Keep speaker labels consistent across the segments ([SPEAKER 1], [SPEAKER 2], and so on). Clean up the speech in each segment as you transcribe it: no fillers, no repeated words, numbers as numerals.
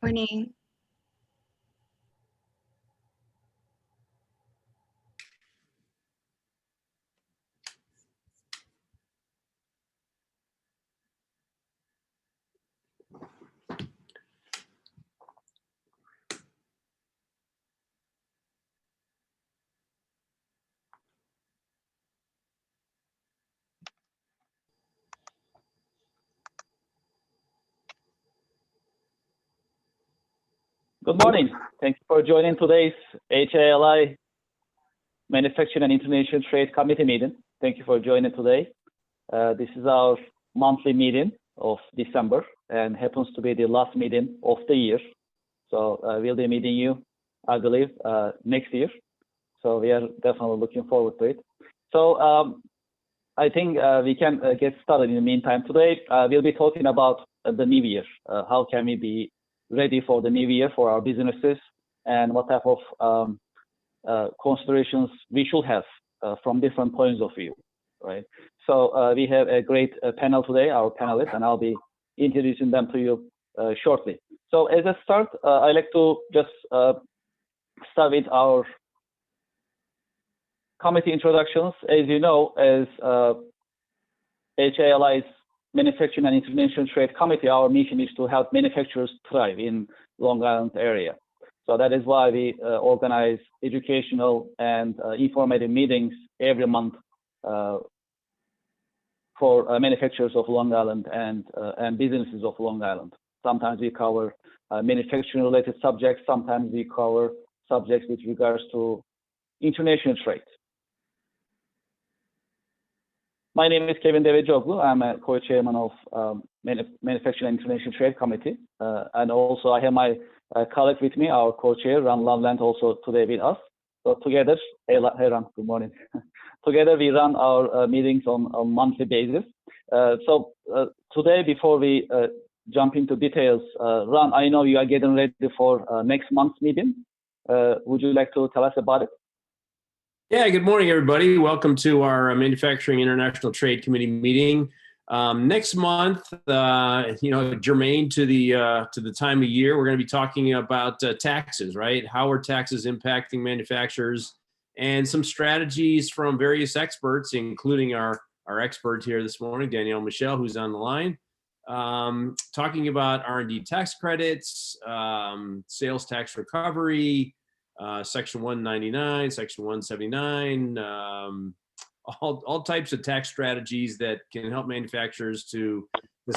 [SPEAKER 1] Morning.
[SPEAKER 2] Good morning. Thank you for joining today's HIA-LI Manufacturing and International Trade Committee meeting. Thank you for joining today. This is our monthly meeting of December and happens to be the last meeting of the year. So we'll be meeting you, I believe, next year. So we are definitely looking forward to it. So I think we can get started in the meantime. Today, we'll be talking about the new year. How can we be ready for the new year for our businesses, and what type of considerations we should have from different points of view, right? So we have a great panel today, our panelists, and I'll be introducing them to you shortly. So as a start, I'd like to just start with our committee introductions. As you know, as HIA-LI's Manufacturing and International Trade Committee, our mission is to help manufacturers thrive in Long Island area. So that is why we organize educational and informative meetings every month for manufacturers of Long Island and businesses of Long Island. Sometimes we cover manufacturing-related subjects. Sometimes we cover subjects with regards to international trade. My name is Devecioglu. I'm a co-chairman of Manufacturing and International Trade Committee. And also I have my colleague with me, our co-chair, Ran Loveland, also today with us. So together, hey Ran, good morning. Together we run our meetings on a monthly basis. So today, before we jump into details, Ran, I know you are getting ready for next month's meeting. Would you like to tell us about it?
[SPEAKER 3] Yeah, good morning, everybody. Welcome to our Manufacturing International Trade Committee meeting. Next month, germane to the time of year, we're going to be talking about taxes, right? How are taxes impacting manufacturers, and some strategies from various experts, including our expert here this morning, Danielle Michelle, who's on the line, talking about R&D tax credits, sales tax recovery, Section 199, Section 179, all types of tax strategies that can help manufacturers to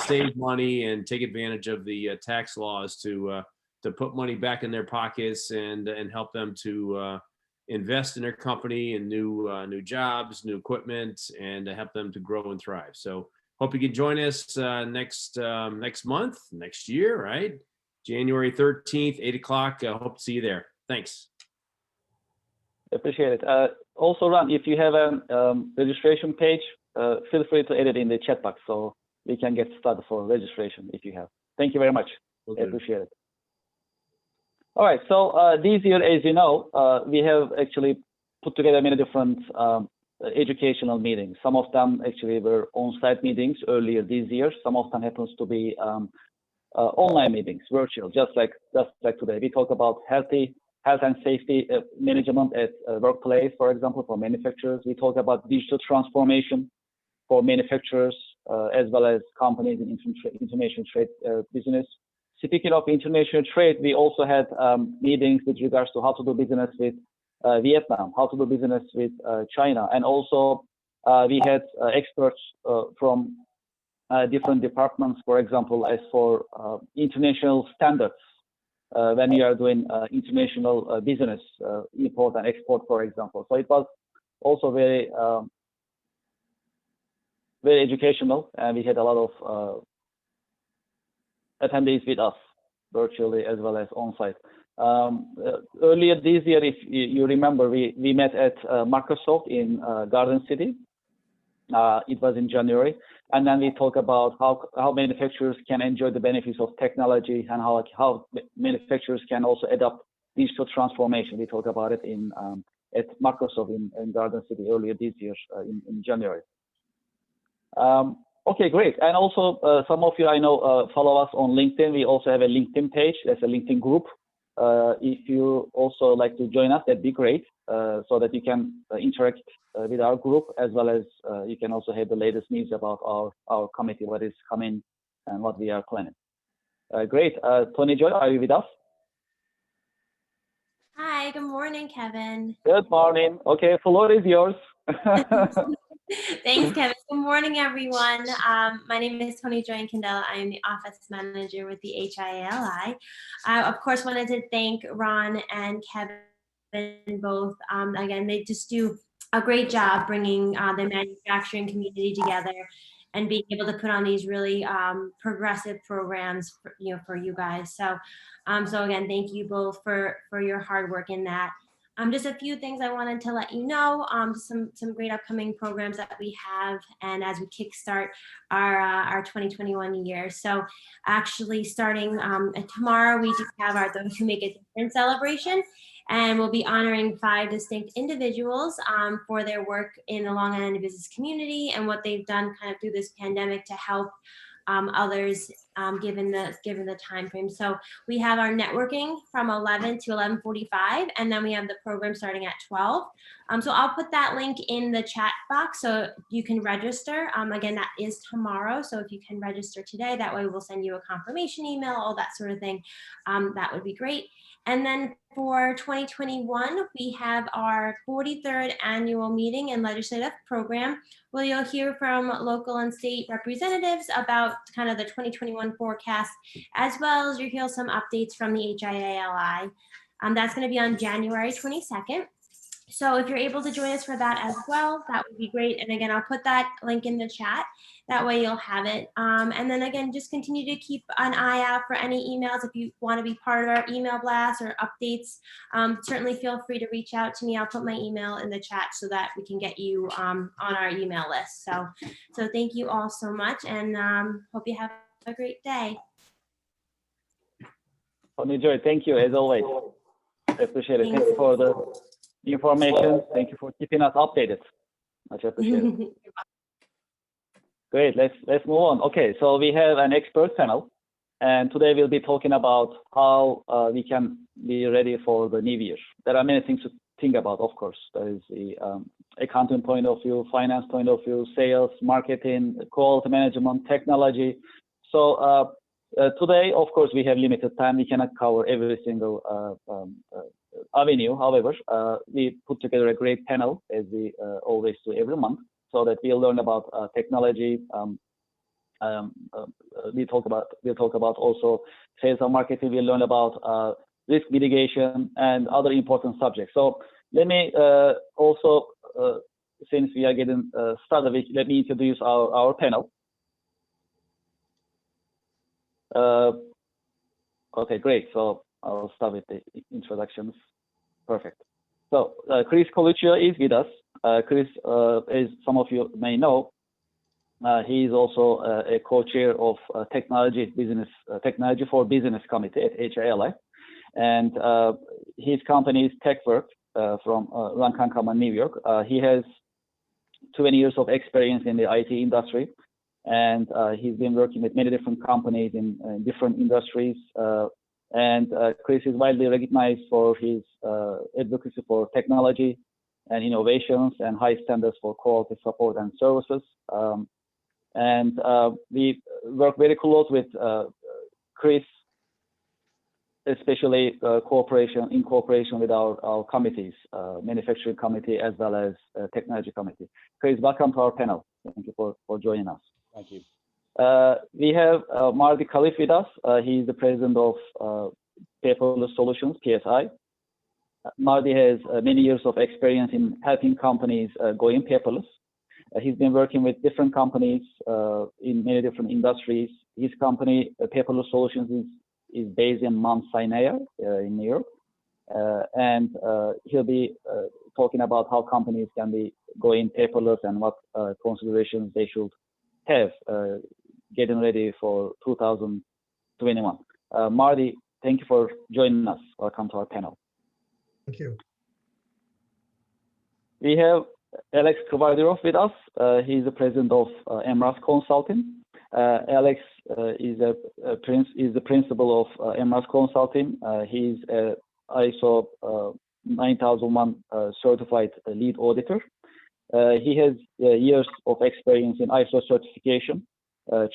[SPEAKER 3] save money and take advantage of the tax laws to put money back in their pockets and help them to invest in their company and new jobs, new equipment, and to help them to grow and thrive. So hope you can join us next month, next year, right? January 13th, 8 o'clock. Hope to see you there. Thanks.
[SPEAKER 2] Appreciate it. Also, Ran, if you have a registration page, feel free to edit in the chat box so we can get started for registration if you have. Thank you very much. Okay. I appreciate it. All right. So this year, as you know, we have actually put together many different educational meetings. Some of them actually were on-site meetings earlier this year. Some of them happens to be online meetings, virtual, just like today. We talk about health and safety management at workplace, for example, for manufacturers. We talk about digital transformation for manufacturers as well as companies in international trade business. Speaking of international trade, we also had meetings with regards to how to do business with Vietnam, how to do business with China, and also we had experts from different departments, for example, as for international standards. When you are doing international business, import and export, for example. So it was also very educational, and we had a lot of attendees with us virtually as well as on-site. Earlier this year, if you remember, we met at Microsoft in Garden City. It was in January. And then we talk about how manufacturers can enjoy the benefits of technology and how manufacturers can also adopt digital transformation. We talk about it at Microsoft in Garden City earlier this year in January. Okay, great. And also, some of you I know follow us on LinkedIn. We also have a LinkedIn page. That's a LinkedIn group. If you also like to join us, that'd be great, so that you can interact with our group, as well as you can also have the latest news about our committee, what is coming and what we are planning. Great. Tony Joy, are you with us?
[SPEAKER 1] Hi, good morning, Kevin.
[SPEAKER 2] Good morning. Okay, floor is yours.
[SPEAKER 1] Thanks, Kevin. Good morning, everyone. My name is Tony Joy Candela. I am the office manager with the HIA-LI. I, of course, wanted to thank Ron and Kevin both. Again, they just do a great job bringing the manufacturing community together and being able to put on these really progressive programs for, for you guys. So, so again, thank you both for your hard work in that. Just a few things I wanted to let you know, some great upcoming programs that we have, and as we kickstart our 2021 year. So actually starting tomorrow, we just have our Those Who Make a Difference celebration, and we'll be honoring 5 distinct individuals for their work in the Long Island business community and what they've done kind of through this pandemic to help others given the time frame. So we have our networking from 11 to 11:45, and then we have the program starting at 12. So I'll put that link in the chat box so you can register. Again, that is tomorrow. So if you can register today, that way we'll send you a confirmation email, all that sort of thing. That would be great. And then for 2021, we have our 43rd annual meeting and legislative program, where you'll hear from local and state representatives about kind of the 2021 forecast, as well as you'll hear some updates from the HIA-LI. That's going to be on January 22nd. So if you're able to join us for that as well, that would be great. And again, I'll put that link in the chat. That way you'll have it. And then again, just continue to keep an eye out for any emails. If you want to be part of our email blast or updates, certainly feel free to reach out to me. I'll put my email in the chat so that we can get you on our email list. So thank you all so much, and hope you have a great day.
[SPEAKER 2] Tony Joy, thank you as always. I appreciate it. Thank you for the information. Thank you for keeping us updated. Much appreciated. Great. Let's move on. Okay, so we have an expert panel, and today we'll be talking about how we can be ready for the new year. There are many things to think about, of course. There is the accounting point of view, finance point of view, sales, marketing, quality management, technology. So today, of course, we have limited time. We cannot cover every single avenue. However, we put together a great panel, as we always do every month, so that we'll learn about technology. We'll talk about also sales and marketing. We'll learn about risk mitigation and other important subjects. So let me also, since we are getting started, let me introduce our panel. Okay, great. So I'll start with the introductions. Perfect. So Chris Coluccio is with us. Chris, as some of you may know, he is also a co-chair of Technology for Business Committee at HIA-LI, and his company is TechWork from Ronkonkoma, New York. He has 20 years of experience in the IT industry, and he's been working with many different companies in different industries. And Chris is widely recognized for his advocacy for technology and innovations and high standards for quality support and services. And we work very close with Chris, especially in cooperation with our committees, manufacturing committee as well as technology committee. Chris, welcome to our panel. Thank you for joining us.
[SPEAKER 4] Thank you.
[SPEAKER 2] We have Marty Khalif with us. He's the president of Paperless Solutions, PSI. Marty has many years of experience in helping companies going paperless. He's been working with different companies in many different industries. His company, Paperless Solutions, is based in Mount Sinai in New York. And he'll be talking about how companies can be going paperless and what considerations they should have getting ready for 2021. Marty, thank you for joining us. Welcome to our panel.
[SPEAKER 4] Thank you.
[SPEAKER 2] We have Alex Kvardirov with us. He's the president of MRAS Consulting. Alex is the principal of MRAS Consulting. He's ISO 9001 certified lead auditor. He has years of experience in ISO certification,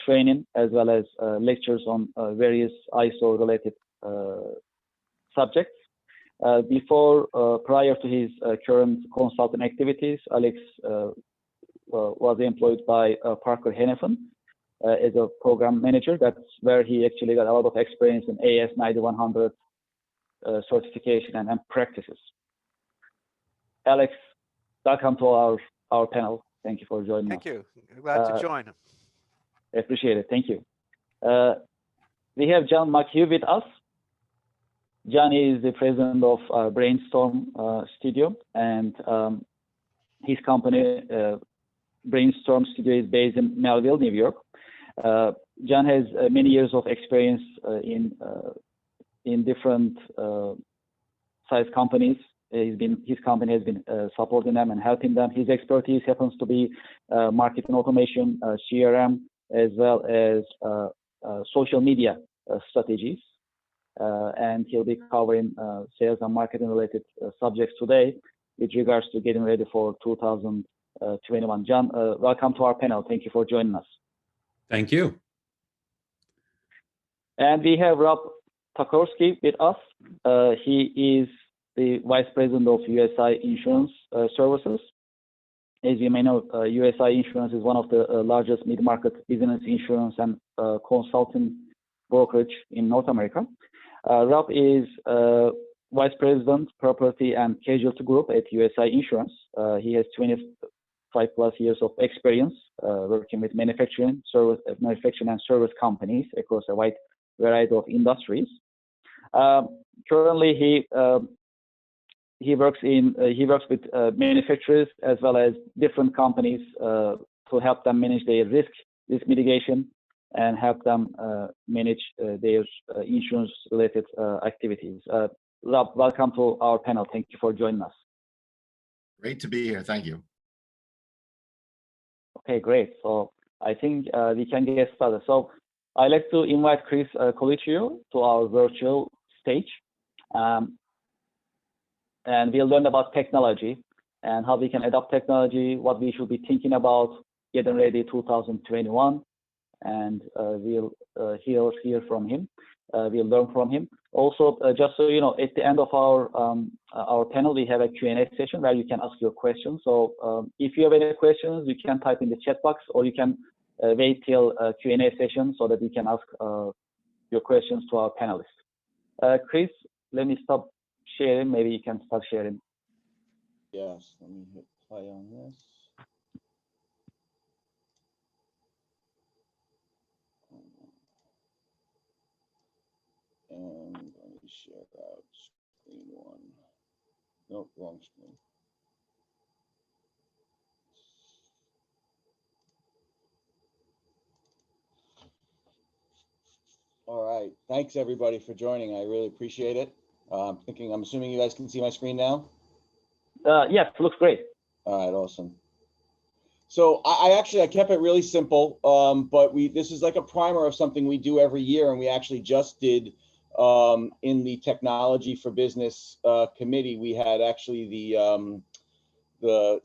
[SPEAKER 2] training, as well as lectures on various ISO related subjects. Prior to his current consulting activities, Alex was employed by Parker Hannifin as a program manager. That's where he actually got a lot of experience in AS 9100 certification and practices. Alex, welcome to our panel. Thank you for joining us.
[SPEAKER 4] Thank you. Glad to join.
[SPEAKER 2] Appreciate it. Thank you. We have John McHugh with us. John is the president of Brainstorm Studio, and his company, Brainstorm Studio, is based in Melville, New York. John has many years of experience in different size companies. His company has been supporting them and helping them. His expertise happens to be marketing automation, CRM, as well as social media strategies. And he'll be covering sales and marketing related subjects today with regards to getting ready for 2021. John, welcome to our panel. Thank you for joining us.
[SPEAKER 5] Thank you.
[SPEAKER 2] And we have Rob Tokarski with us. He is the Vice President of USI Insurance Services. As you may know, USI Insurance is one of the largest mid-market business insurance and consulting brokerage in North America. Rob is Vice President, Property and Casualty Group at USI Insurance. He has 25 plus years of experience working with manufacturing and service companies across a wide variety of industries. Currently, he works with manufacturers as well as different companies to help them manage their risk mitigation and help them manage their insurance-related activities. Rob, welcome to our panel. Thank you for joining us.
[SPEAKER 5] Great to be here. Thank you.
[SPEAKER 2] Okay, great. So I think we can get started. So I'd like to invite Chris Colicchio to our virtual stage. And we'll learn about technology and how we can adopt technology, what we should be thinking about getting ready 2021. And we'll hear from him. We'll learn from him. Also, just so you know, at the end of our panel, we have a Q&A session where you can ask your questions. So if you have any questions, you can type in the chat box, or you can wait till Q&A session so that we can ask your questions to our panelists. Chris, let me stop sharing. Maybe you can start sharing.
[SPEAKER 6] Yes, let me hit play on this. And let me share out screen one. Nope, wrong screen. All right, thanks everybody for joining. I really appreciate it. I'm assuming you guys can see my screen now?
[SPEAKER 2] Yes, looks great.
[SPEAKER 6] All right, awesome. So I kept it really simple, but this is like a primer of something we do every year, and we actually just did in the Technology for Business committee. We had actually the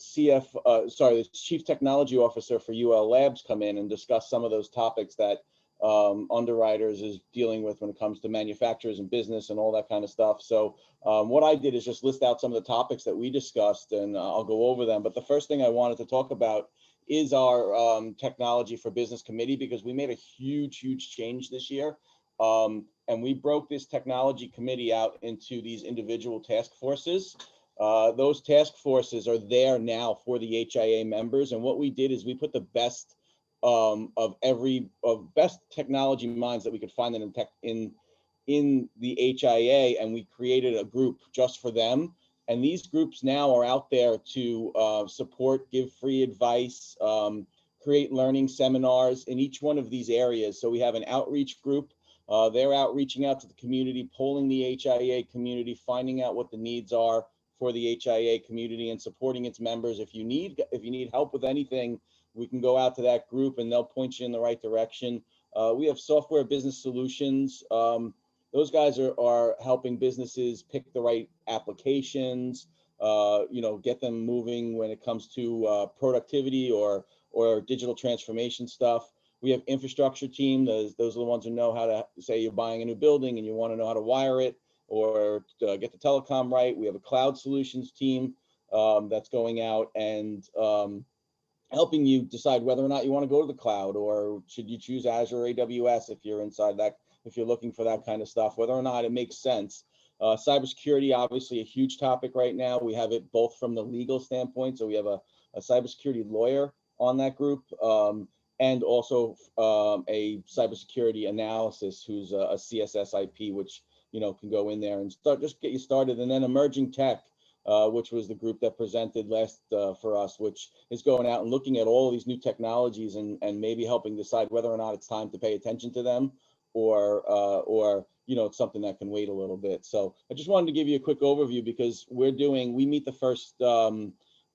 [SPEAKER 6] Chief Technology Officer for UL Labs come in and discuss some of those topics that underwriters is dealing with when it comes to manufacturers and business and all that kind of stuff. So what I did is just list out some of the topics that we discussed, and I'll go over them. But the first thing I wanted to talk about is our Technology for Business committee, because we made a huge change this year. And we broke this technology committee out into these individual task forces. Those task forces are there now for the HIA members. And what we did is we put the best best technology minds that we could find in the HIA, and we created a group just for them. And these groups now are out there to support, give free advice, create learning seminars in each one of these areas. So we have an outreach group. They're out reaching out to the community, polling the HIA community, finding out what the needs are for the HIA community and supporting its members. If you need help with anything, we can go out to that group and they'll point you in the right direction. We have Software Business Solutions. Those guys are helping businesses pick the right applications, get them moving when it comes to productivity or digital transformation stuff. We have infrastructure team. Those are the ones who know how to, say you're buying a new building and you want to know how to wire it or get the telecom right. We have a cloud solutions team that's going out and helping you decide whether or not you want to go to the cloud, or should you choose Azure or AWS if you're inside that, if you're looking for that kind of stuff, whether or not it makes sense. Cybersecurity, obviously a huge topic right now. We have it both from the legal standpoint. So we have a cybersecurity lawyer on that group, and also a cybersecurity analysis who's a CSSIP, which can go in there and just get you started. And then emerging tech, which was the group that presented last for us, which is going out and looking at all of these new technologies and maybe helping decide whether or not it's time to pay attention to them, or it's something that can wait a little bit. So I just wanted to give you a quick overview because we meet the first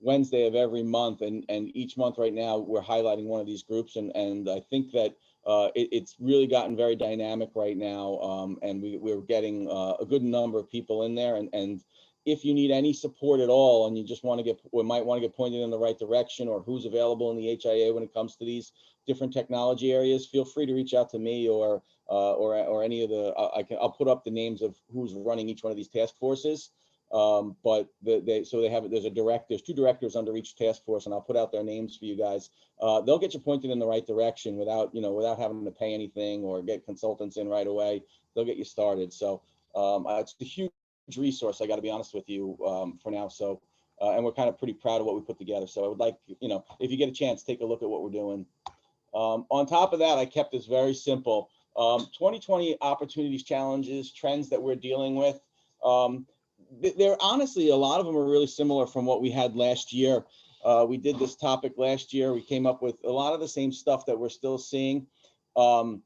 [SPEAKER 6] Wednesday of every month, and each month right now we're highlighting one of these groups, and I think that it's really gotten very dynamic right now, and we're getting a good number of people in there, and if you need any support at all and you just want to get, or might want to get pointed in the right direction, or who's available in the HIA when it comes to these different technology areas, feel free to reach out to me or any of the, I'll put up the names of who's running each one of these task forces. But there's two directors under each task force, and I'll put out their names for you guys. They'll get you pointed in the right direction without having to pay anything or get consultants in right away. They'll get you started. So it's a huge resource, I got to be honest with you, for now. So and we're kind of pretty proud of what we put together. So I would like, if you get a chance, take a look at what we're doing. On top of that, I kept this very simple. 2020 opportunities, challenges, trends that we're dealing with. They're honestly, a lot of them are really similar from what we had last year. We did this topic last year. We came up with a lot of the same stuff that we're still seeing. One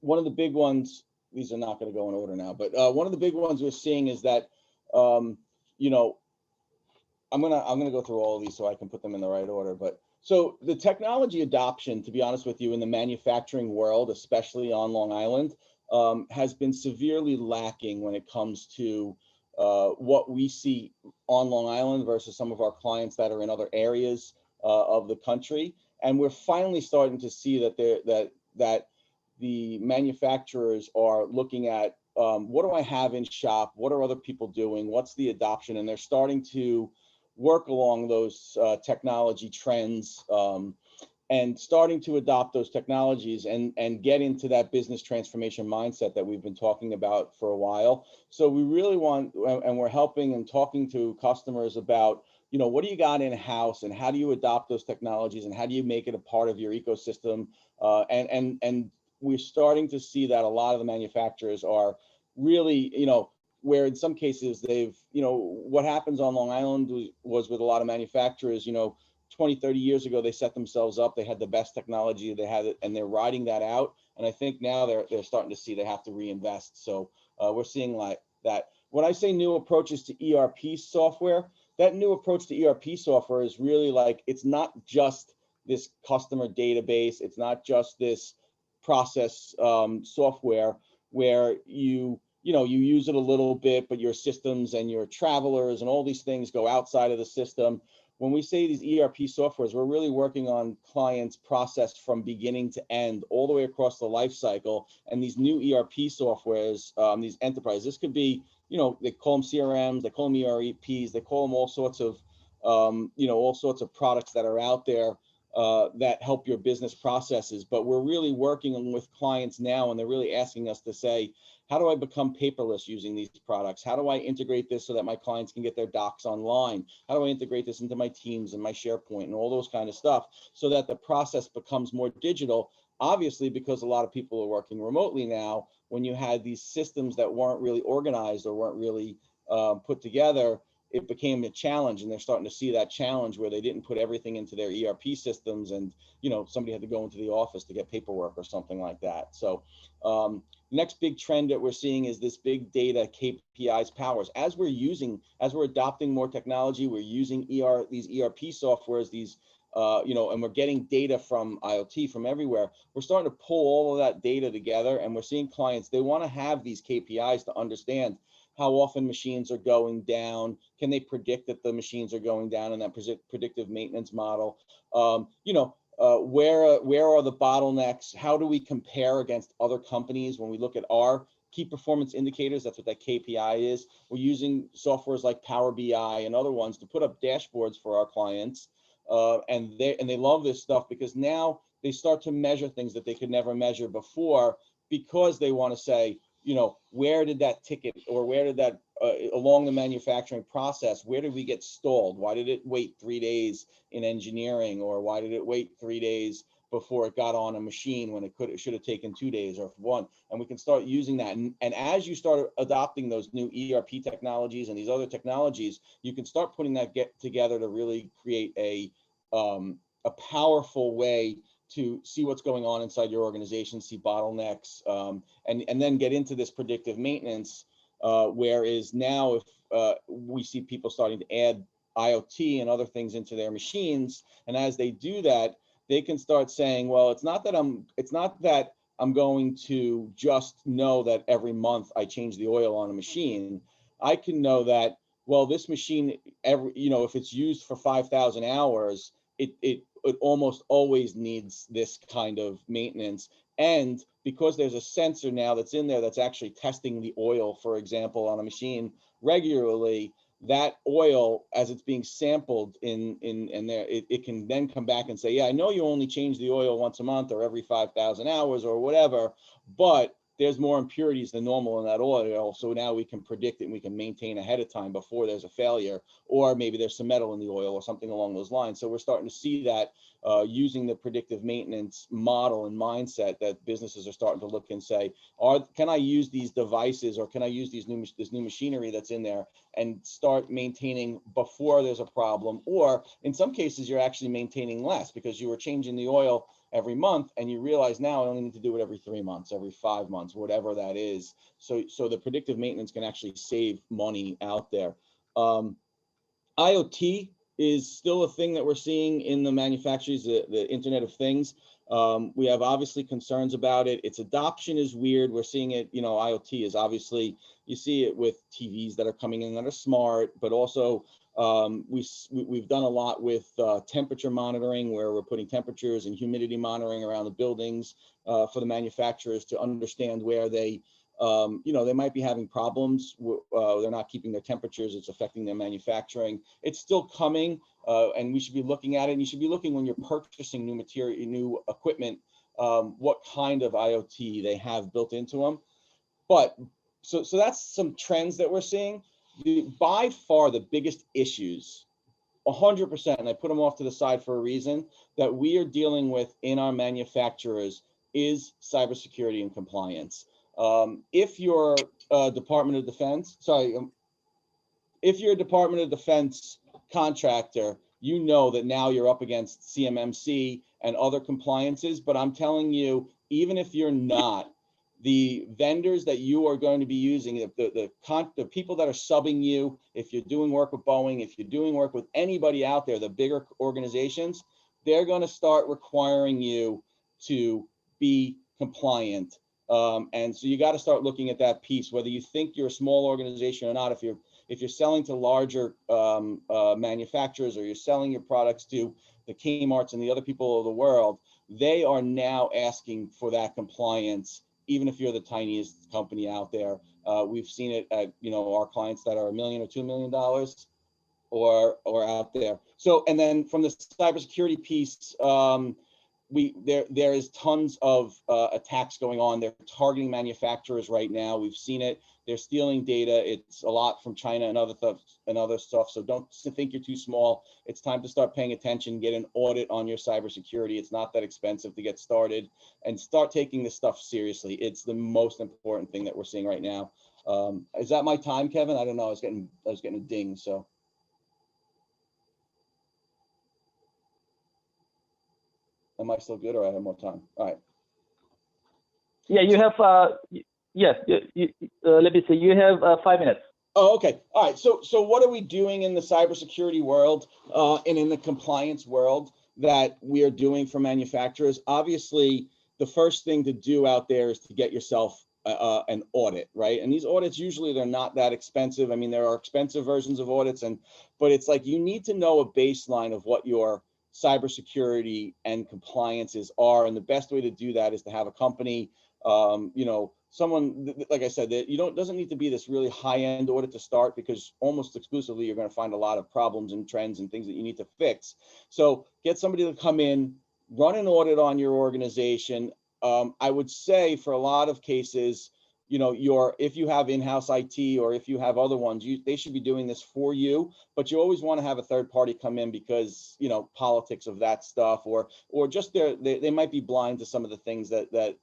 [SPEAKER 6] of the big ones, these are not going to go in order now, but one of the big ones we're seeing is that, I'm gonna go through all of these so I can put them in the right order. But so the technology adoption, to be honest with you, in the manufacturing world, especially on Long Island, has been severely lacking when it comes to what we see on Long Island versus some of our clients that are in other areas of the country. And we're finally starting to see that the manufacturers are looking at what do I have in shop? What are other people doing? What's the adoption? And they're starting to work along those technology trends and starting to adopt those technologies and get into that business transformation mindset that we've been talking about for a while. So we really want, and we're helping and talking to customers about, what do you got in house and how do you adopt those technologies and how do you make it a part of your ecosystem? And we're starting to see that a lot of the manufacturers are really, where in some cases they've, what happens on Long Island was with a lot of manufacturers, 20, 30 years ago, they set themselves up, they had the best technology, they had it, and they're riding that out. And I think now they're starting to see they have to reinvest. So we're seeing like that. When I say new approaches to ERP software, that new approach to ERP software is really like, it's not just this customer database. It's not just this process software where you use it a little bit, but your systems and your travelers and all these things go outside of the system. When we say these ERP softwares, we're really working on clients' process from beginning to end, all the way across the life cycle. And these new ERP softwares, these enterprises, this could be, they call them CRMs, they call them ERPs, they call them all sorts of, all sorts of products that are out there that help your business processes. But we're really working with clients now, and they're really asking us to say, how do I become paperless using these products? How do I integrate this so that my clients can get their docs online? How do I integrate this into my Teams and my SharePoint and all those kind of stuff so that the process becomes more digital? Obviously, because a lot of people are working remotely now, when you had these systems that weren't really organized or weren't really put together, it became a challenge, and they're starting to see that challenge where they didn't put everything into their ERP systems, and somebody had to go into the office to get paperwork or something like that. So next big trend that we're seeing is this big data KPIs powers. As we're adopting more technology, we're using these ERP softwares, and we're getting data from IoT from everywhere. We're starting to pull all of that data together, and we're seeing clients, they want to have these KPIs to understand how often machines are going down. Can they predict that the machines are going down in that predictive maintenance model? Where are the bottlenecks? How do we compare against other companies when we look at our key performance indicators? That's what that KPI is. We're using softwares like Power BI and other ones to put up dashboards for our clients. And they love this stuff because now they start to measure things that they could never measure before, because they want to say, where did that ticket, or where did that along the manufacturing process, where did we get stalled? Why did it wait 3 days in engineering, or why did it wait 3 days before it got on a machine when it should have taken 2 days or 1? And we can start using that. And as you start adopting those new ERP technologies and these other technologies, you can start putting that together to really create a powerful way to see what's going on inside your organization, see bottlenecks, and then get into this predictive maintenance. Whereas now, if we see people starting to add IoT and other things into their machines, and as they do that, they can start saying, well, it's not that I'm going to just know that every month I change the oil on a machine. I can know that, well, this machine, if it's used for 5,000 hours, it almost always needs this kind of maintenance. And because there's a sensor now that's in there that's actually testing the oil, for example, on a machine regularly, that oil, as it's being sampled in there, it can then come back and say, yeah, I know you only change the oil once a month or every 5,000 hours or whatever, but there's more impurities than normal in that oil. So now we can predict it and we can maintain ahead of time before there's a failure, or maybe there's some metal in the oil or something along those lines. So we're starting to see that using the predictive maintenance model and mindset, that businesses are starting to look and say, can I use these devices, or can I use this new machinery that's in there and start maintaining before there's a problem? Or in some cases, you're actually maintaining less because you were changing the oil every month, and you realize now I only need to do it every 3 months, every 5 months, whatever that is. So the predictive maintenance can actually save money out there. IoT is still a thing that we're seeing in the manufacturers, the Internet of Things. We have obviously concerns about it. Its adoption is weird. We're seeing it, IoT is obviously, you see it with TVs that are coming in that are smart, but also we've done a lot with temperature monitoring, where we're putting temperatures and humidity monitoring around the buildings for the manufacturers to understand where they might be having problems. They're not keeping their temperatures. It's affecting their manufacturing. It's still coming, and we should be looking at it. And you should be looking when you're purchasing new material, new equipment, what kind of IoT they have built into them. But so that's some trends that we're seeing. By far the biggest issues, 100%, and I put them off to the side for a reason, that we are dealing with in our manufacturers is cybersecurity and compliance. If you're a Department of Defense, if you're a Department of Defense contractor, you know that now you're up against CMMC and other compliances. But I'm telling you, even if you're not, the vendors that you are going to be using, the people that are subbing you, if you're doing work with Boeing, if you're doing work with anybody out there, the bigger organizations, they're going to start requiring you to be compliant. And so you got to start looking at that piece, whether you think you're a small organization or not. If you're selling to larger manufacturers, or you're selling your products to the Kmarts and the other people of the world, they are now asking for that compliance, even if you're the tiniest company out there. We've seen it at our clients that are $1 million or $2 million or out there. So, and then from the cybersecurity piece, there is tons of attacks going on. They're targeting manufacturers right now. We've seen it. They're stealing data. It's a lot from China and other stuff. So don't think you're too small. It's time to start paying attention, get an audit on your cybersecurity. It's not that expensive to get started, and start taking this stuff seriously. It's the most important thing that we're seeing right now. Is that my time, Kevin? I don't know. I was getting a ding. So Am I still good, or I have more time? All right.
[SPEAKER 2] Yeah, you have, yes, let me see, you have 5 minutes.
[SPEAKER 6] Oh, okay. All right. So what are we doing in the cybersecurity world and in the compliance world that we are doing for manufacturers? Obviously, the first thing to do out there is to get yourself an audit, right? And these audits, usually they're not that expensive. I mean, there are expensive versions of audits, but it's like you need to know a baseline of what your cybersecurity and compliances are. And the best way to do that is to have a company, someone, like I said, that doesn't need to be this really high-end audit to start, because almost exclusively you're going to find a lot of problems and trends and things that you need to fix. So get somebody to come in, run an audit on your organization. I would say for a lot of cases, if you have in-house IT or if you have other ones, they should be doing this for you, but you always want to have a third party come in because, politics of that stuff, or just they might be blind to some of the things that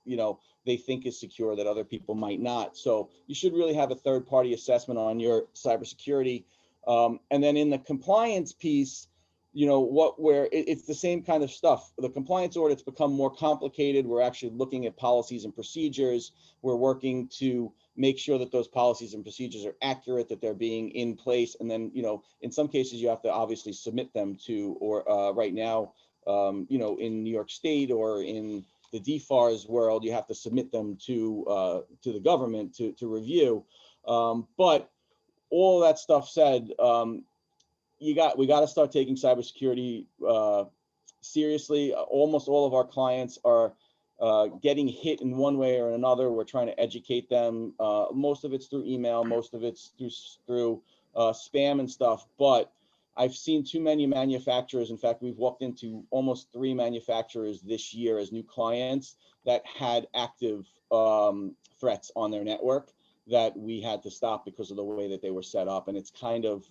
[SPEAKER 6] they think is secure that other people might not. So you should really have a third party assessment on your cybersecurity. And then in the compliance piece, it's the same kind of stuff. The compliance audits become more complicated. We're actually looking at policies and procedures. We're working to make sure that those policies and procedures are accurate, that they're being in place. And then, in some cases you have to obviously submit them to, or right now, in New York State or in the DFARS world, you have to submit them to the government to review. But all that stuff said, we got to start taking cybersecurity seriously. Almost all of our clients are getting hit in one way or another. We're trying to educate them. Most of it's through email, most of it's through spam and stuff. But I've seen too many manufacturers. In fact, we've walked into almost 3 manufacturers this year as new clients that had active threats on their network that we had to stop because of the way that they were set up. And it's kind of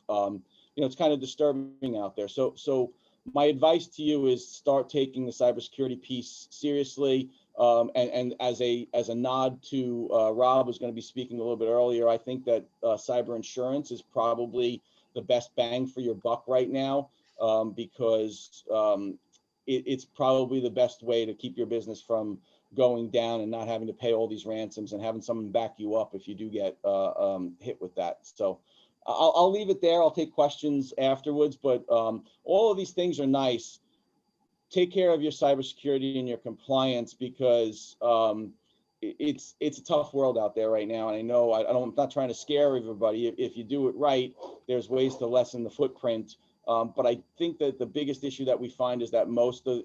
[SPEAKER 6] it's kind of disturbing out there. So my advice to you is start taking the cybersecurity piece seriously. And as a nod to Rob, who's going to be speaking a little bit earlier, I think that cyber insurance is probably the best bang for your buck right now, because it's probably the best way to keep your business from going down and not having to pay all these ransoms and having someone back you up if you do get hit with that. So I'll leave it there. I'll take questions afterwards, but all of these things are nice. Take care of your cybersecurity and your compliance, because it's a tough world out there right now. And I know I'm not trying to scare everybody. If you do it right, there's ways to lessen the footprint. But I think that the biggest issue that we find is that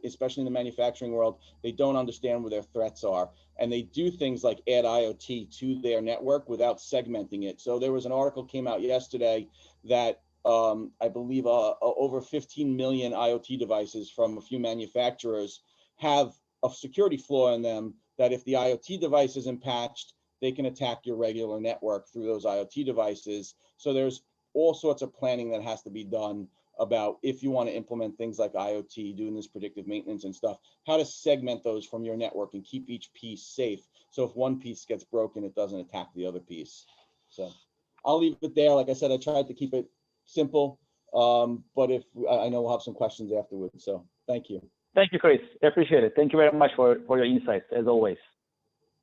[SPEAKER 6] especially in the manufacturing world, they don't understand where their threats are. And they do things like add IoT to their network without segmenting it. So there was an article came out yesterday that I believe over 15 million IoT devices from a few manufacturers have a security flaw in them, that if the IoT device isn't patched, they can attack your regular network through those IoT devices. So there's all sorts of planning that has to be done about, if you want to implement things like IoT, doing this predictive maintenance and stuff, how to segment those from your network and keep each piece safe. So if one piece gets broken, it doesn't attack the other piece. So I'll leave it there. Like I said, I tried to keep it simple, but if I know we'll have some questions afterwards. So thank you.
[SPEAKER 2] Thank you, Chris. I appreciate it. Thank you very much for your insights, as always.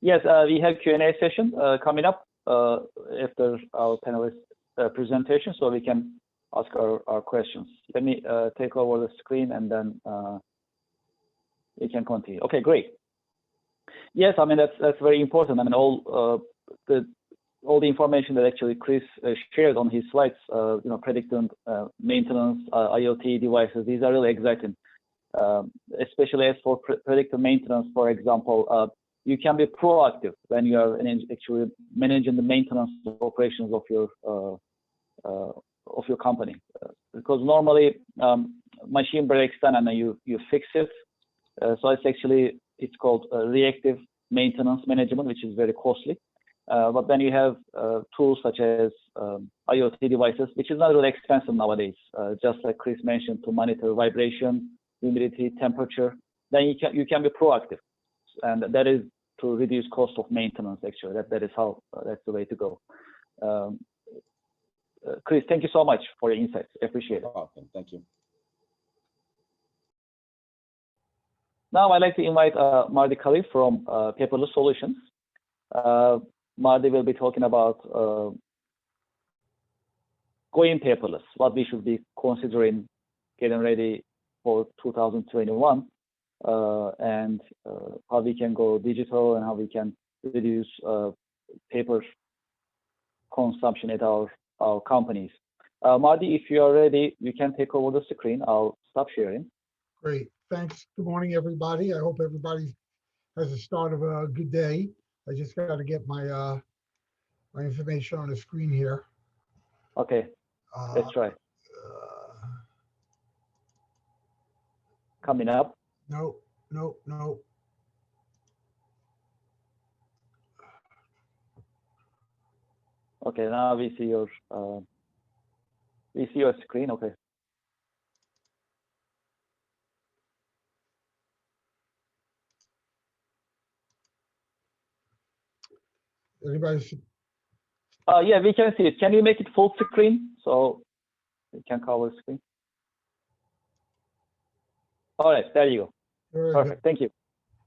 [SPEAKER 2] Yes, we have Q&A session coming up after our panelist presentation, so we can ask our questions. Let me take over the screen, and then we can continue. Okay, great. Yes, I mean, that's very important. I mean, all the information that actually Chris shared on his slides, predicting maintenance, IoT devices, these are really exciting. Especially as for predictive maintenance, for example, you can be proactive when you are actually managing the maintenance operations of your company, because normally machine breaks down and then you fix it. So it's called reactive maintenance management, which is very costly. But then you have tools such as IoT devices, which is not really expensive nowadays. Just like Chris mentioned, to monitor vibration, humidity, temperature. Then you can be proactive, and that is to reduce cost of maintenance. Actually, that's the way to go. Chris, thank you so much for your insights. I appreciate it.
[SPEAKER 6] Welcome. Thank you.
[SPEAKER 2] Now I'd like to invite Marty Khalif from Paperless Solutions. Marty will be talking about going paperless, what we should be considering getting ready for 2021, and how we can go digital and how we can reduce paper consumption at our companies. Marty, if you are ready, you can take over the screen. I'll stop sharing.
[SPEAKER 4] Great, thanks. Good morning, everybody. I hope everybody has a start of a good day. I just got to get my my information on the screen here.
[SPEAKER 2] Okay, let's try. Coming up.
[SPEAKER 4] No.
[SPEAKER 2] Okay, now we see your screen. Okay.
[SPEAKER 4] Anybody see?
[SPEAKER 2] Yeah, we can see it. Can you make it full screen so we can cover the screen? All right, there you go.
[SPEAKER 4] Very
[SPEAKER 2] Perfect.
[SPEAKER 4] good.
[SPEAKER 2] Thank you.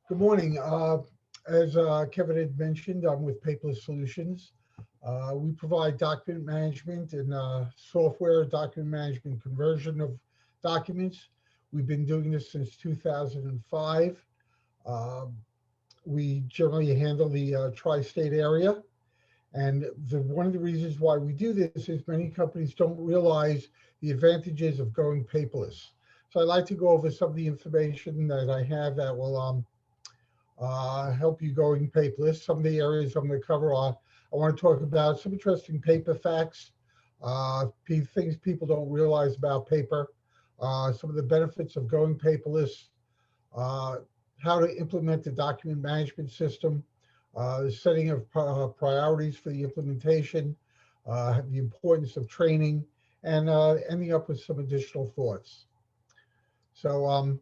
[SPEAKER 4] Good morning. As Kevin had mentioned, I'm with Paperless Solutions. We provide document management and software document management conversion of documents. We've been doing this since 2005. We generally handle the tri-state area. And one of the reasons why we do this is many companies don't realize the advantages of going paperless. So I'd like to go over some of the information that I have that will help you going paperless. Some of the areas I'm going to cover are, I want to talk about some interesting paper facts, things people don't realize about paper, some of the benefits of going paperless, how to implement the document management system, the setting of priorities for the implementation, the importance of training, and ending up with some additional thoughts. So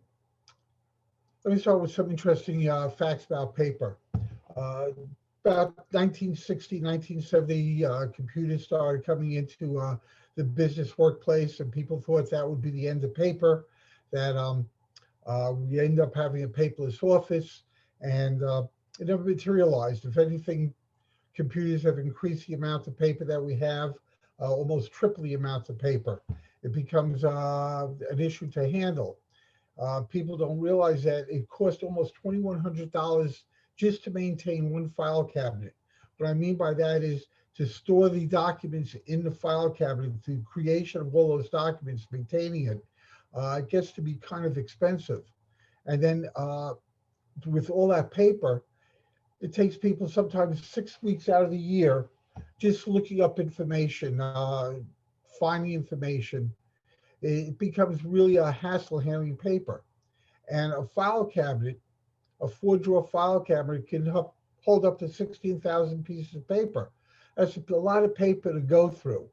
[SPEAKER 4] let me start with some interesting facts about paper. About 1960, 1970, computers started coming into the business workplace, and people thought that would be the end of paper, that we end up having a paperless office, and it never materialized. If anything, computers have increased the amount of paper that we have, almost triple the amount of paper. It becomes an issue to handle. People don't realize that it costs almost $2,100 just to maintain one file cabinet. What I mean by that is to store the documents in the file cabinet, the creation of all those documents, maintaining it, it gets to be kind of expensive. And then with all that paper, it takes people sometimes 6 weeks out of the year just looking up information, finding information. It becomes really a hassle handling paper. And a file cabinet, a 4-drawer file cabinet, can hold up to 16,000 pieces of paper. That's a lot of paper to go through.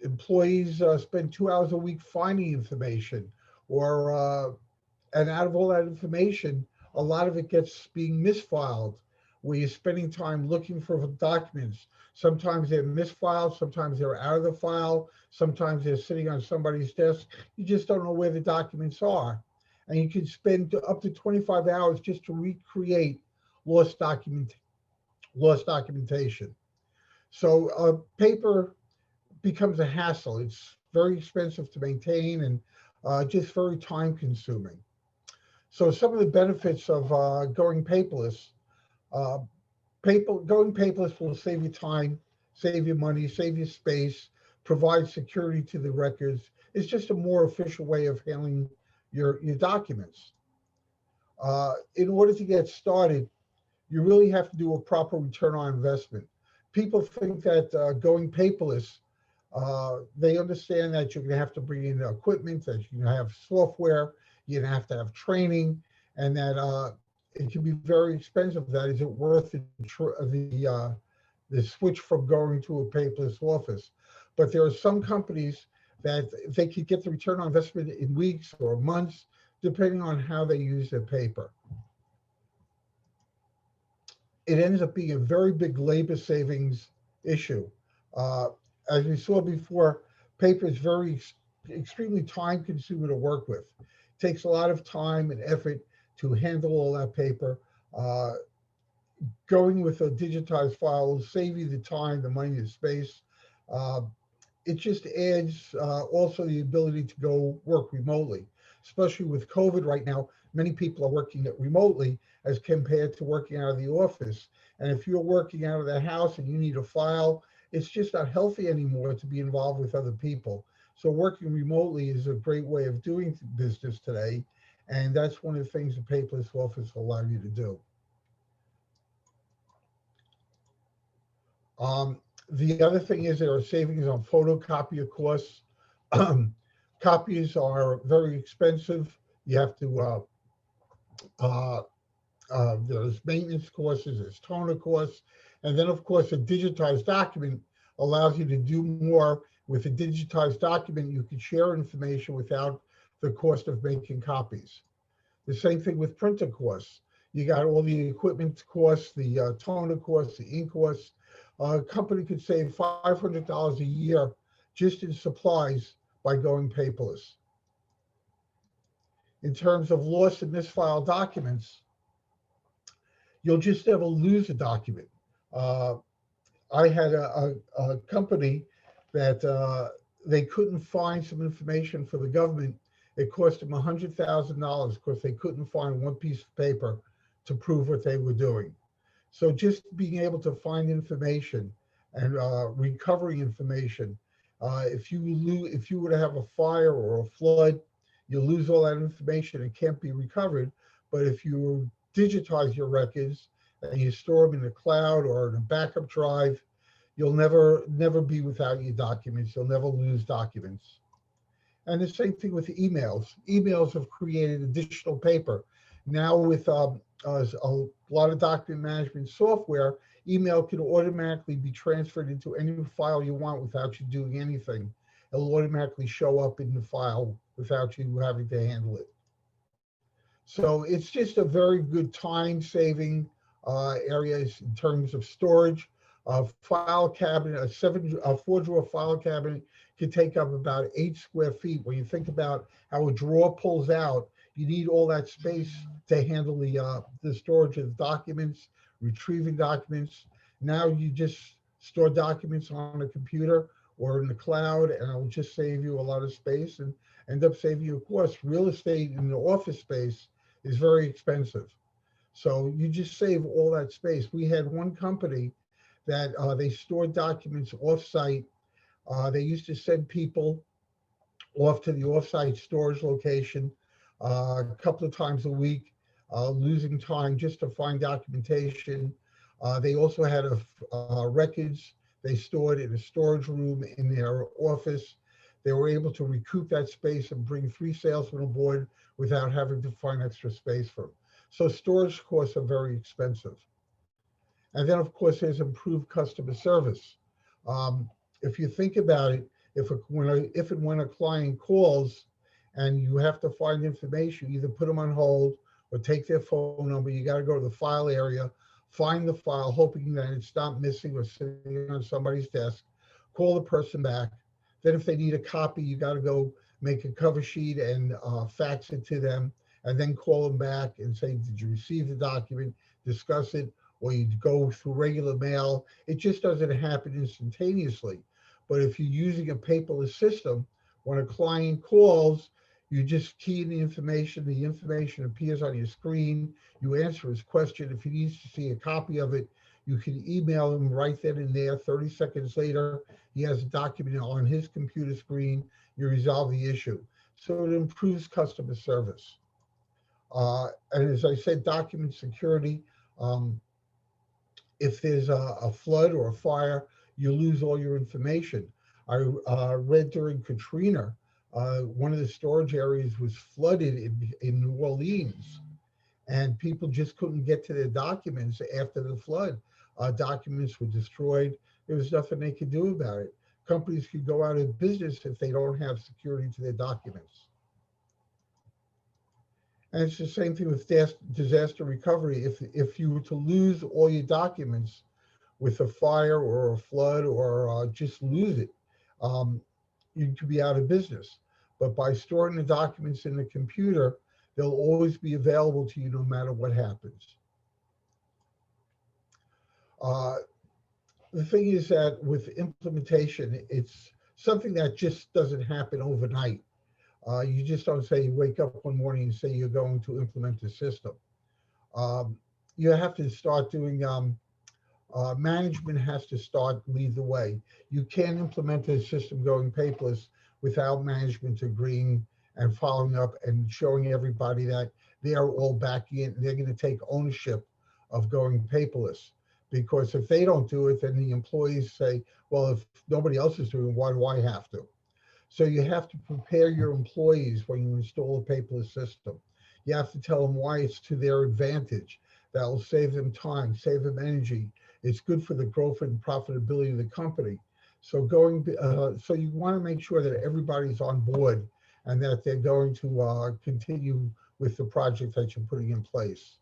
[SPEAKER 4] Employees spend 2 hours a week finding information, or and out of all that information, a lot of it gets being misfiled, where you're spending time looking for documents. Sometimes they're misfiled, sometimes they're out of the file, sometimes they're sitting on somebody's desk. You just don't know where the documents are. And you can spend up to 25 hours just to recreate lost documentation. So paper becomes a hassle. It's very expensive to maintain and just very time consuming. So some of the benefits of going paperless, going paperless will save you time, save you money, save you space, provide security to the records. It's just a more efficient way of handling your documents. In order to get started, you really have to do a proper return on investment. People think that going paperless, they understand that you're going to have to bring in equipment, that you're going to have software, you're going to have training, and that it can be very expensive. That is it worth the switch from going to a paperless office? But there are some companies that they could get the return on investment in weeks or months, depending on how they use their paper. It ends up being a very big labor savings issue. As we saw before, paper is extremely time consuming to work with. takes a lot of time and effort to handle all that paper. Going with a digitized file will save you the time, the money, the space. It just adds also the ability to go work remotely, especially with COVID right now. Many people are working remotely as compared to working out of the office. And if you're working out of the house and you need a file, it's just not healthy anymore to be involved with other people. So working remotely is a great way of doing business today. And that's one of the things the paperless office will allow you to do. The other thing is there are savings on photocopier costs. Copies are very expensive. You have to, there's maintenance costs, there's toner costs. And then of course, a digitized document allows you to do more. With a digitized document, you can share information without the cost of making copies. The same thing with printer costs. You got all the equipment costs, the toner costs, the ink costs. A company could save $500 a year just in supplies by going paperless. In terms of lost and misfiled documents, you'll just never lose a document. I had a company that they couldn't find some information for the government. It cost them $100,000 because they couldn't find one piece of paper to prove what they were doing. So just being able to find information and recovering information. If you were to have a fire or a flood, you lose all that information. It can't be recovered. But if you digitize your records and you store them in the cloud or in a backup drive, you'll never be without your documents. You'll never lose documents. And the same thing with emails. Emails have created additional paper. Now with a lot of document management software, email can automatically be transferred into any file you want without you doing anything. It'll automatically show up in the file without you having to handle it. So it's just a very good time-saving area in terms of storage. A file cabinet, a 4-drawer file cabinet can take up about 8 square feet. When you think about how a drawer pulls out, you need all that space to handle the storage of documents, retrieving documents. Now you just store documents on a computer or in the cloud, and it'll just save you a lot of space and end up saving you, of course. Real estate in the office space is very expensive. So you just save all that space. We had one company that they stored documents off-site. They used to send people off to the off-site storage location a couple of times a week, losing time just to find documentation. They also had records they stored in a storage room in their office. They were able to recoup that space and bring 3 salesmen aboard without having to find extra space for them. So storage costs are very expensive. And then, of course, there's improved customer service. If you think about it, if and when a client calls and you have to find information, either put them on hold or take their phone number, you got to go to the file area, find the file, hoping that it's not missing or sitting on somebody's desk, call the person back. Then if they need a copy, you got to go make a cover sheet and fax it to them, and then call them back and say, did you receive the document, discuss it, or you go through regular mail. It just doesn't happen instantaneously. But if you're using a paperless system, when a client calls, you just key in the information appears on your screen, you answer his question. If he needs to see a copy of it, you can email him right then and there. 30 seconds later, he has a document on his computer screen, you resolve the issue. So it improves customer service. And as I said, document security, if there's a flood or a fire, you lose all your information. I read during Katrina, one of the storage areas was flooded in New Orleans, and people just couldn't get to their documents after the flood. Documents were destroyed. There was nothing they could do about it. Companies could go out of business if they don't have security to their documents. And it's the same thing with disaster recovery. If you were to lose all your documents with a fire or a flood or just lose it, you could be out of business. but by storing the documents in the computer, they'll always be available to you no matter what happens. The thing is that with implementation, it's something that just doesn't happen overnight. You just don't say you wake up one morning and say you're going to implement the system. You have to start doing, management has to start lead the way. You can't implement a system going paperless without management agreeing and following up and showing everybody that they are all backing in. They're going to take ownership of going paperless. Because if they don't do it, then the employees say, well, if nobody else is doing it, why do I have to? So you have to prepare your employees when you install a paperless system. You have to tell them why it's to their advantage. That will save them time, save them energy. It's good for the growth and profitability of the company. So so you want to make sure that everybody's on board and that they're going to continue with the project that you're putting in place.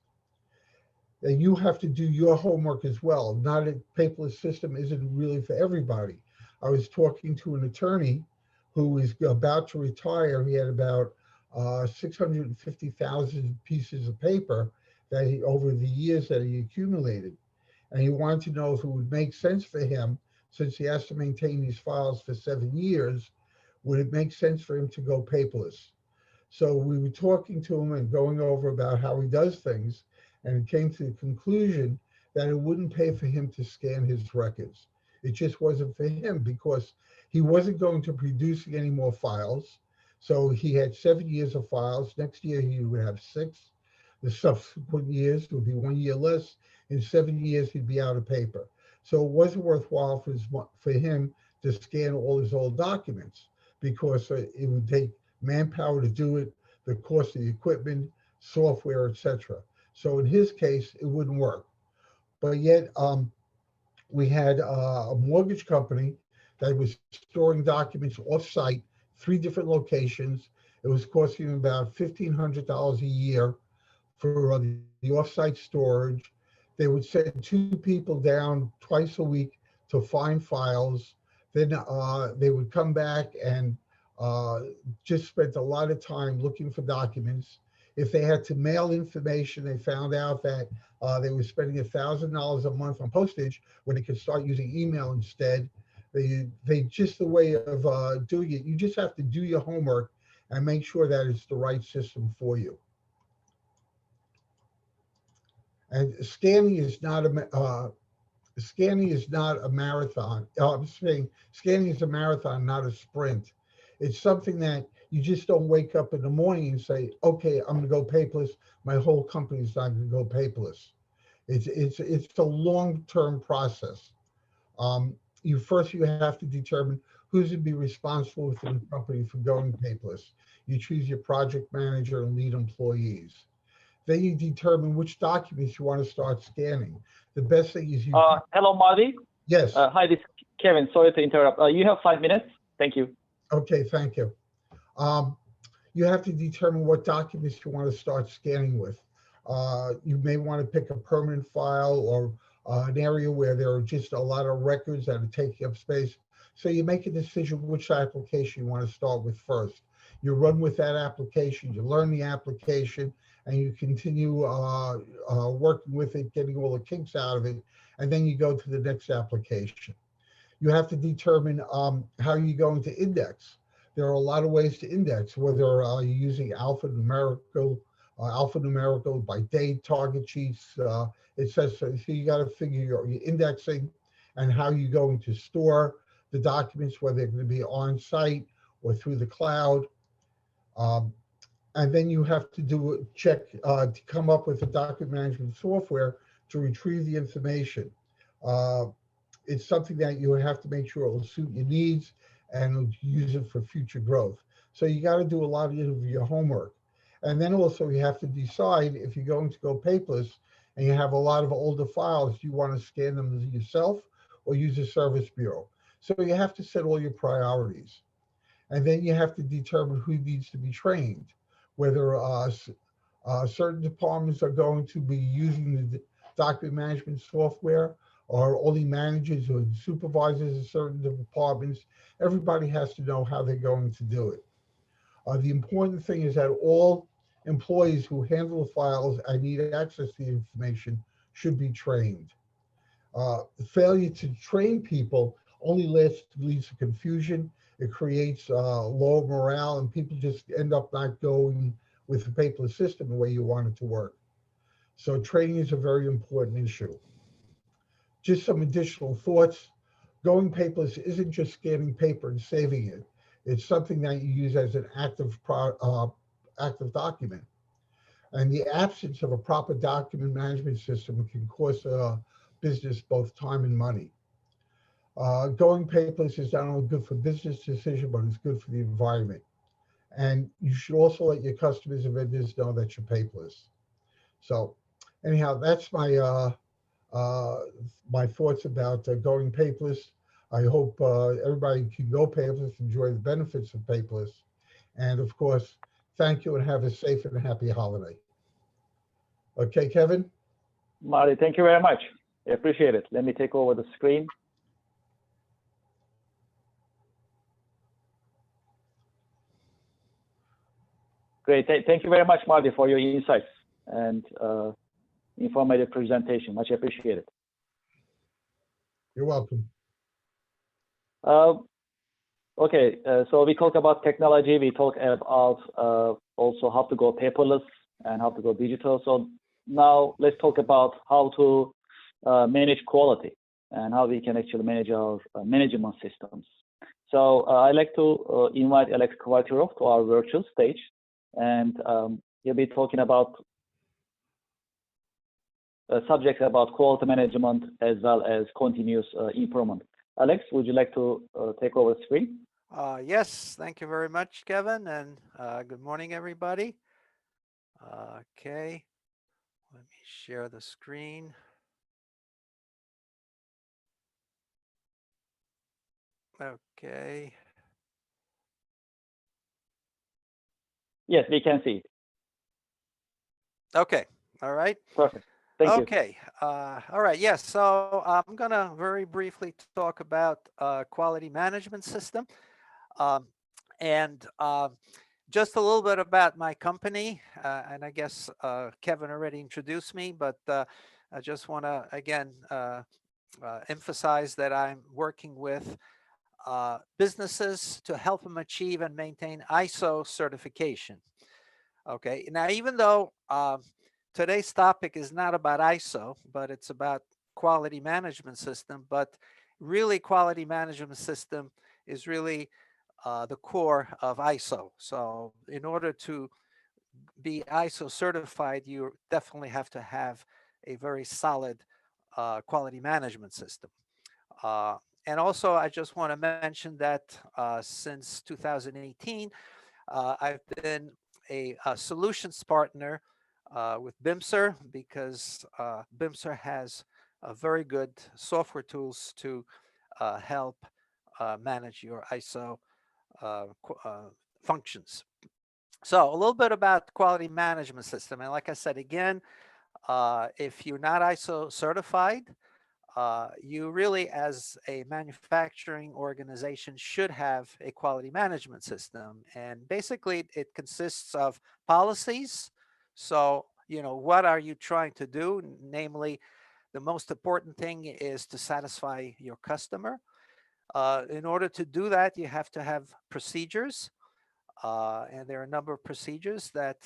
[SPEAKER 4] And you have to do your homework as well. Not a paperless system isn't really for everybody. I was talking to an attorney who is about to retire. He had about 650,000 pieces of paper that he, over the years that he accumulated. And he wanted to know if it would make sense for him, since he has to maintain these files for 7 years, would it make sense for him to go paperless? So we were talking to him and going over about how he does things, and came to the conclusion that it wouldn't pay for him to scan his records. It just wasn't for him because he wasn't going to produce any more files. So he had 7 years of files. Next year he would have 6. The subsequent years would be 1 year less. In 7 years he'd be out of paper. So it wasn't worthwhile for him to scan all his old documents because it would take manpower to do it, the cost of the equipment, software, etc. So in his case, it wouldn't work. But yet we had a mortgage company that was storing documents off-site, 3 different locations. It was costing them about $1,500 a year for the off-site storage. They would send 2 people down twice a week to find files. Then they would come back and just spent a lot of time looking for documents. If they had to mail information, they found out that they were spending $1,000 a month on postage when they could start using email instead. They just the way of doing it. You just have to do your homework and make sure that it's the right system for you. And scanning is not a marathon. I'm saying scanning is a marathon, not a sprint. It's something that you just don't wake up in the morning and say, okay, I'm gonna go paperless. My whole company's not gonna go paperless. It's a long-term process. You have to determine who's gonna be responsible within the company for going paperless. You choose your project manager and lead employees. Then you determine which documents you want to start scanning. The best thing is you.
[SPEAKER 2] Hello, Marty.
[SPEAKER 4] Yes.
[SPEAKER 2] Hi, this is Kevin. Sorry to interrupt. You have 5 minutes. Thank you.
[SPEAKER 4] Okay, thank you. You have to determine what documents you want to start scanning with. You may want to pick a permanent file or an area where there are just a lot of records that are taking up space. So you make a decision which application you want to start with first. You run with that application, you learn the application, and you continue working with it, getting all the kinks out of it, and then you go to the next application. You have to determine how you're going to index. There are a lot of ways to index, whether you're using alphanumerical by date, target sheets, it says, so you got to figure your indexing and how you're going to store the documents, whether they're going to be on site or through the cloud. And then you have to check to come up with a document management software to retrieve the information. It's something that you have to make sure it will suit your needs and use it for future growth. So you got to do a lot of your homework. And then also you have to decide if you're going to go paperless and you have a lot of older files, do you want to scan them yourself or use a service bureau? So you have to set all your priorities. And then you have to determine who needs to be trained, whether certain departments are going to be using the document management software or only managers or supervisors in certain departments. Everybody has to know how they're going to do it. The important thing is that all employees who handle the files and need access to the information should be trained. The failure to train people only leads to confusion. It creates low morale, and people just end up not going with the paperless system the way you want it to work. So training is a very important issue. Just some additional thoughts. Going paperless isn't just scanning paper and saving it. It's something that you use as an active document. And the absence of a proper document management system can cost a business both time and money. Going paperless is not only good for business decision, but it's good for the environment. And you should also let your customers and vendors know that you're paperless. So anyhow, that's my my thoughts about going paperless. I hope everybody can go paperless, enjoy the benefits of paperless. And of course, thank you and have a safe and happy holiday. Okay, Kevin?
[SPEAKER 2] Marty, thank you very much. I appreciate it. Let me take over the screen. Great. Thank you very much, Marty, for your insights and informative presentation. Much appreciated.
[SPEAKER 4] You're welcome.
[SPEAKER 2] Okay, so we talk about technology. We talk about also how to go paperless and how to go digital. So now let's talk about how to manage quality and how we can actually manage our management systems. So I'd like to invite Alex Kvartirov to our virtual stage, and he'll be talking about subjects about quality management as well as continuous improvement. Alex, would you like to take over the screen?
[SPEAKER 7] Yes, thank you very much, Kevin, and good morning, everybody. Okay, let me share the screen. Okay.
[SPEAKER 2] Yes, we can see it.
[SPEAKER 7] Okay, all right.
[SPEAKER 2] Perfect. Thank you.
[SPEAKER 7] Okay, all right, yes, so I'm gonna very briefly talk about quality management system. And just a little bit about my company, and I guess Kevin already introduced me, but I just want to again emphasize that I'm working with businesses to help them achieve and maintain ISO certification. Okay, now even though today's topic is not about ISO, but it's about quality management system, but really quality management system is really the core of ISO. So in order to be ISO certified, you definitely have to have a very solid quality management system. And also, I just want to mention that since 2018, I've been a solutions partner with Bimser because Bimser has very good software tools to help manage your ISO functions. So a little bit about quality management system. And like I said, again, if you're not ISO certified, you really, as a manufacturing organization, should have a quality management system. And basically, it consists of policies. So, you know, what are you trying to do? Namely, the most important thing is to satisfy your customer. In order to do that, you have to have procedures. And there are a number of procedures that,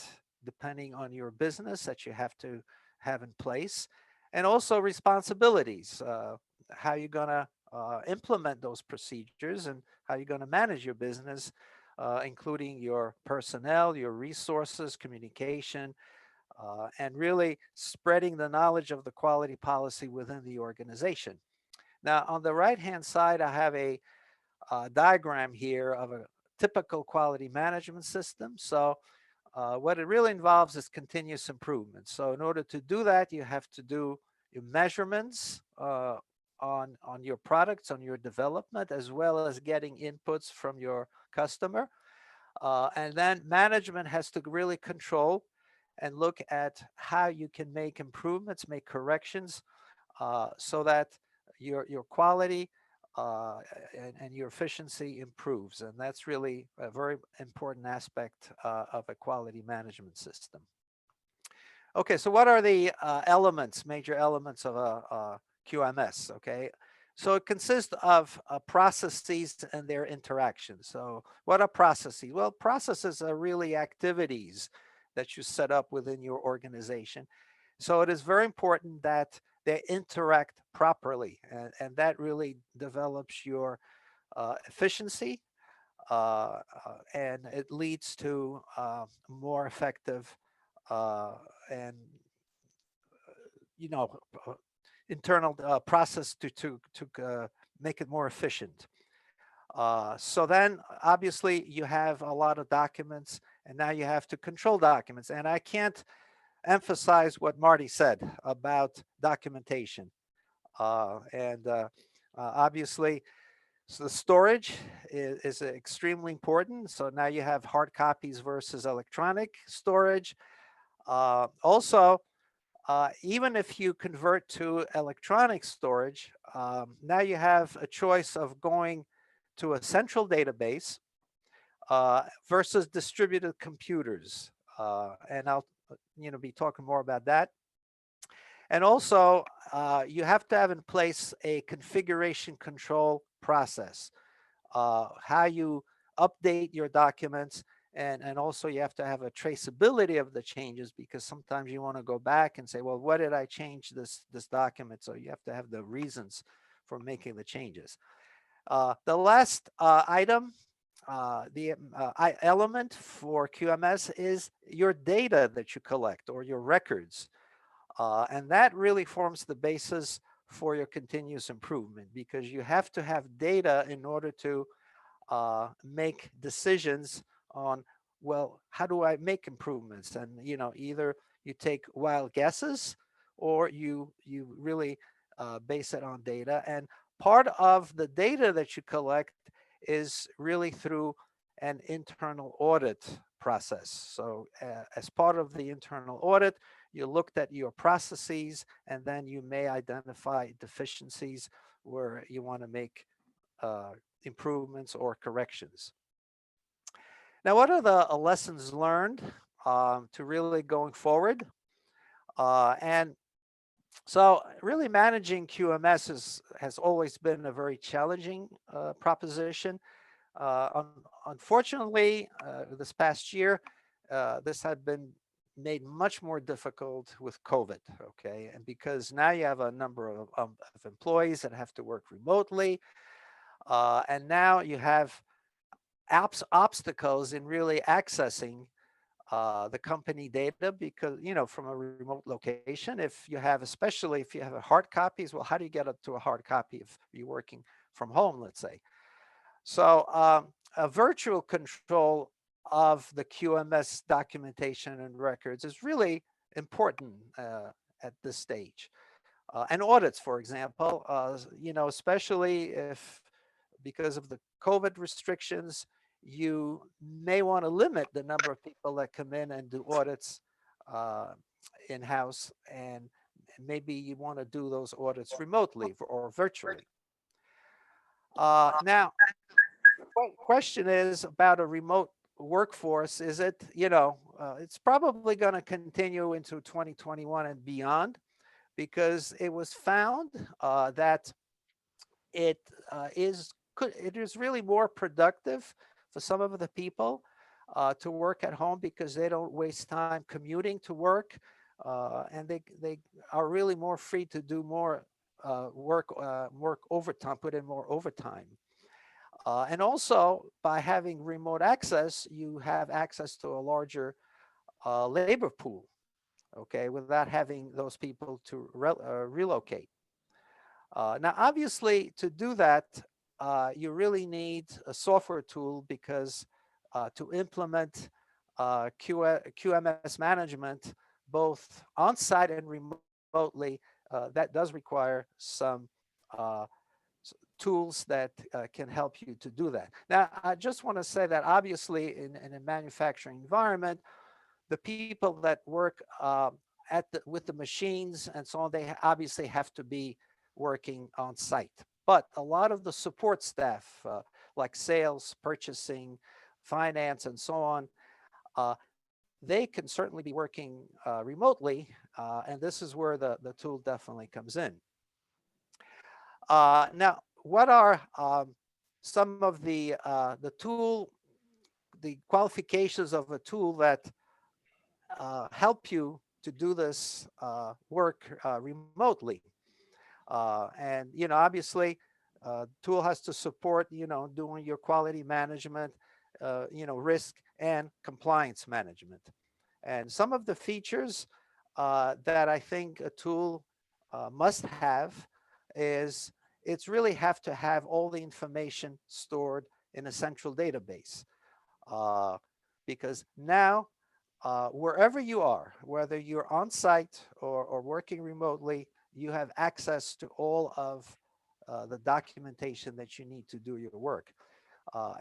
[SPEAKER 7] depending on your business, that you have to have in place. And also responsibilities, how you're going to implement those procedures and how you're going to manage your business, including your personnel, your resources, communication, and really spreading the knowledge of the quality policy within the organization. Now, on the right-hand side, I have a diagram here of a typical quality management system. So what it really involves is continuous improvement. So in order to do that, you have to do your measurements on your products, on your development, as well as getting inputs from your customer. And then management has to really control and look at how you can make improvements, make corrections, so that your quality and your efficiency improves. And that's really a very important aspect of a quality management system. Okay, so what are the major elements of a QMS? Okay, so it consists of processes and their interactions. So what are processes? Well, processes are really activities that you set up within your organization. So it is very important that they interact properly, and that really develops your efficiency, and it leads to more effective and internal process to make it more efficient. So then obviously you have a lot of documents, and now you have to control documents. And I can't emphasize what Marty said about documentation. Obviously, so the storage is extremely important. So now you have hard copies versus electronic storage. Also, even if you convert to electronic storage, now you have a choice of going to a central database versus distributed computers. And I'll be talking more about that. And also, you have to have in place a configuration control process, how you update your documents. And also you have to have a traceability of the changes, because sometimes you want to go back and say, well, what did I change this document? So you have to have the reasons for making the changes. The last item, the element for QMS is your data that you collect, or your records. And that really forms the basis for your continuous improvement, because you have to have data in order to make decisions on, well, how do I make improvements? And either you take wild guesses, or you really base it on data. And part of the data that you collect is really through an internal audit process. So as part of the internal audit, you looked at your processes, and then you may identify deficiencies where you want to make improvements or corrections. Now, what are the lessons learned to really going forward? And so really managing QMS has always been a very challenging proposition. Unfortunately, this past year, this had been made much more difficult with COVID, okay? And because now you have a number of employees that have to work remotely, and now you have obstacles in really accessing the company data, because from a remote location, especially if you have a hard copies, well, how do you get up to a hard copy if you're working from home, let's say? So a virtual control of the QMS documentation and records is really important at this stage. And audits, for example, especially if, because of the COVID restrictions, you may want to limit the number of people that come in and do audits in-house, and maybe you want to do those audits remotely or virtually. Now, the question is about a remote workforce. Is it, it's probably going to continue into 2021 and beyond, because it was found that it is really more productive for some of the people to work at home, because they don't waste time commuting to work, and they are really more free to do more work overtime, put in more overtime. And also, by having remote access, you have access to a larger labor pool, okay, without having those people to relocate. Now, obviously, to do that, you really need a software tool, because to implement QMS management, both on-site and remotely, that does require some tools that can help you to do that. Now, I just want to say that obviously in a manufacturing environment, the people that work with the machines and so on, they obviously have to be working on site. But a lot of the support staff, like sales, purchasing, finance, and so on, they can certainly be working remotely, and this is where the tool definitely comes in. Now, what are some of the qualifications of a tool that help you to do this work remotely? And, obviously, tool has to support, doing your quality management, risk and compliance management. And some of the features that I think a tool must have is it's really have to have all the information stored in a central database. Because now, wherever you are, whether you're on site or working remotely, you have access to all of the documentation that you need to do your work.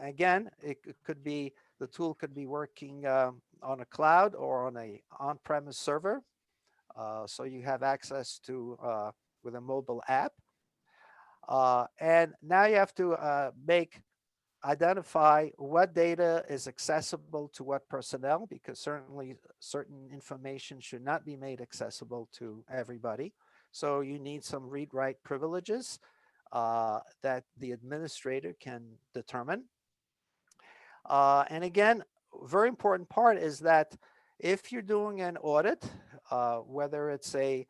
[SPEAKER 7] Again, it could be, the tool could be working on a cloud or on a on-premise server. So you have access to with a mobile app. And now you have to identify what data is accessible to what personnel, because certainly certain information should not be made accessible to everybody. So you need some read-write privileges that the administrator can determine. And again, very important part is that if you're doing an audit, whether it's a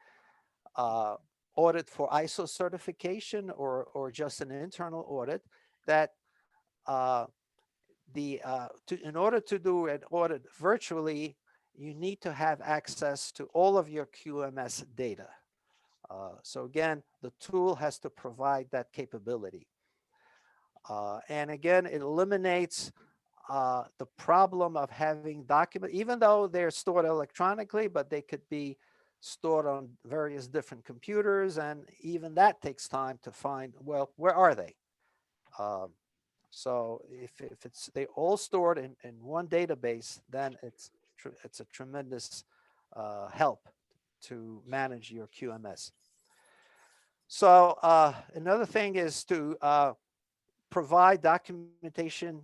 [SPEAKER 7] audit for ISO certification or just an internal audit, that in order to do an audit virtually, you need to have access to all of your QMS data. So again, the tool has to provide that capability. And again, it eliminates the problem of having documents, even though they're stored electronically, but they could be stored on various different computers, and even that takes time to find, well, where are they? So if they all stored in one database, then it's a tremendous help to manage your QMS. So another thing is to provide documentation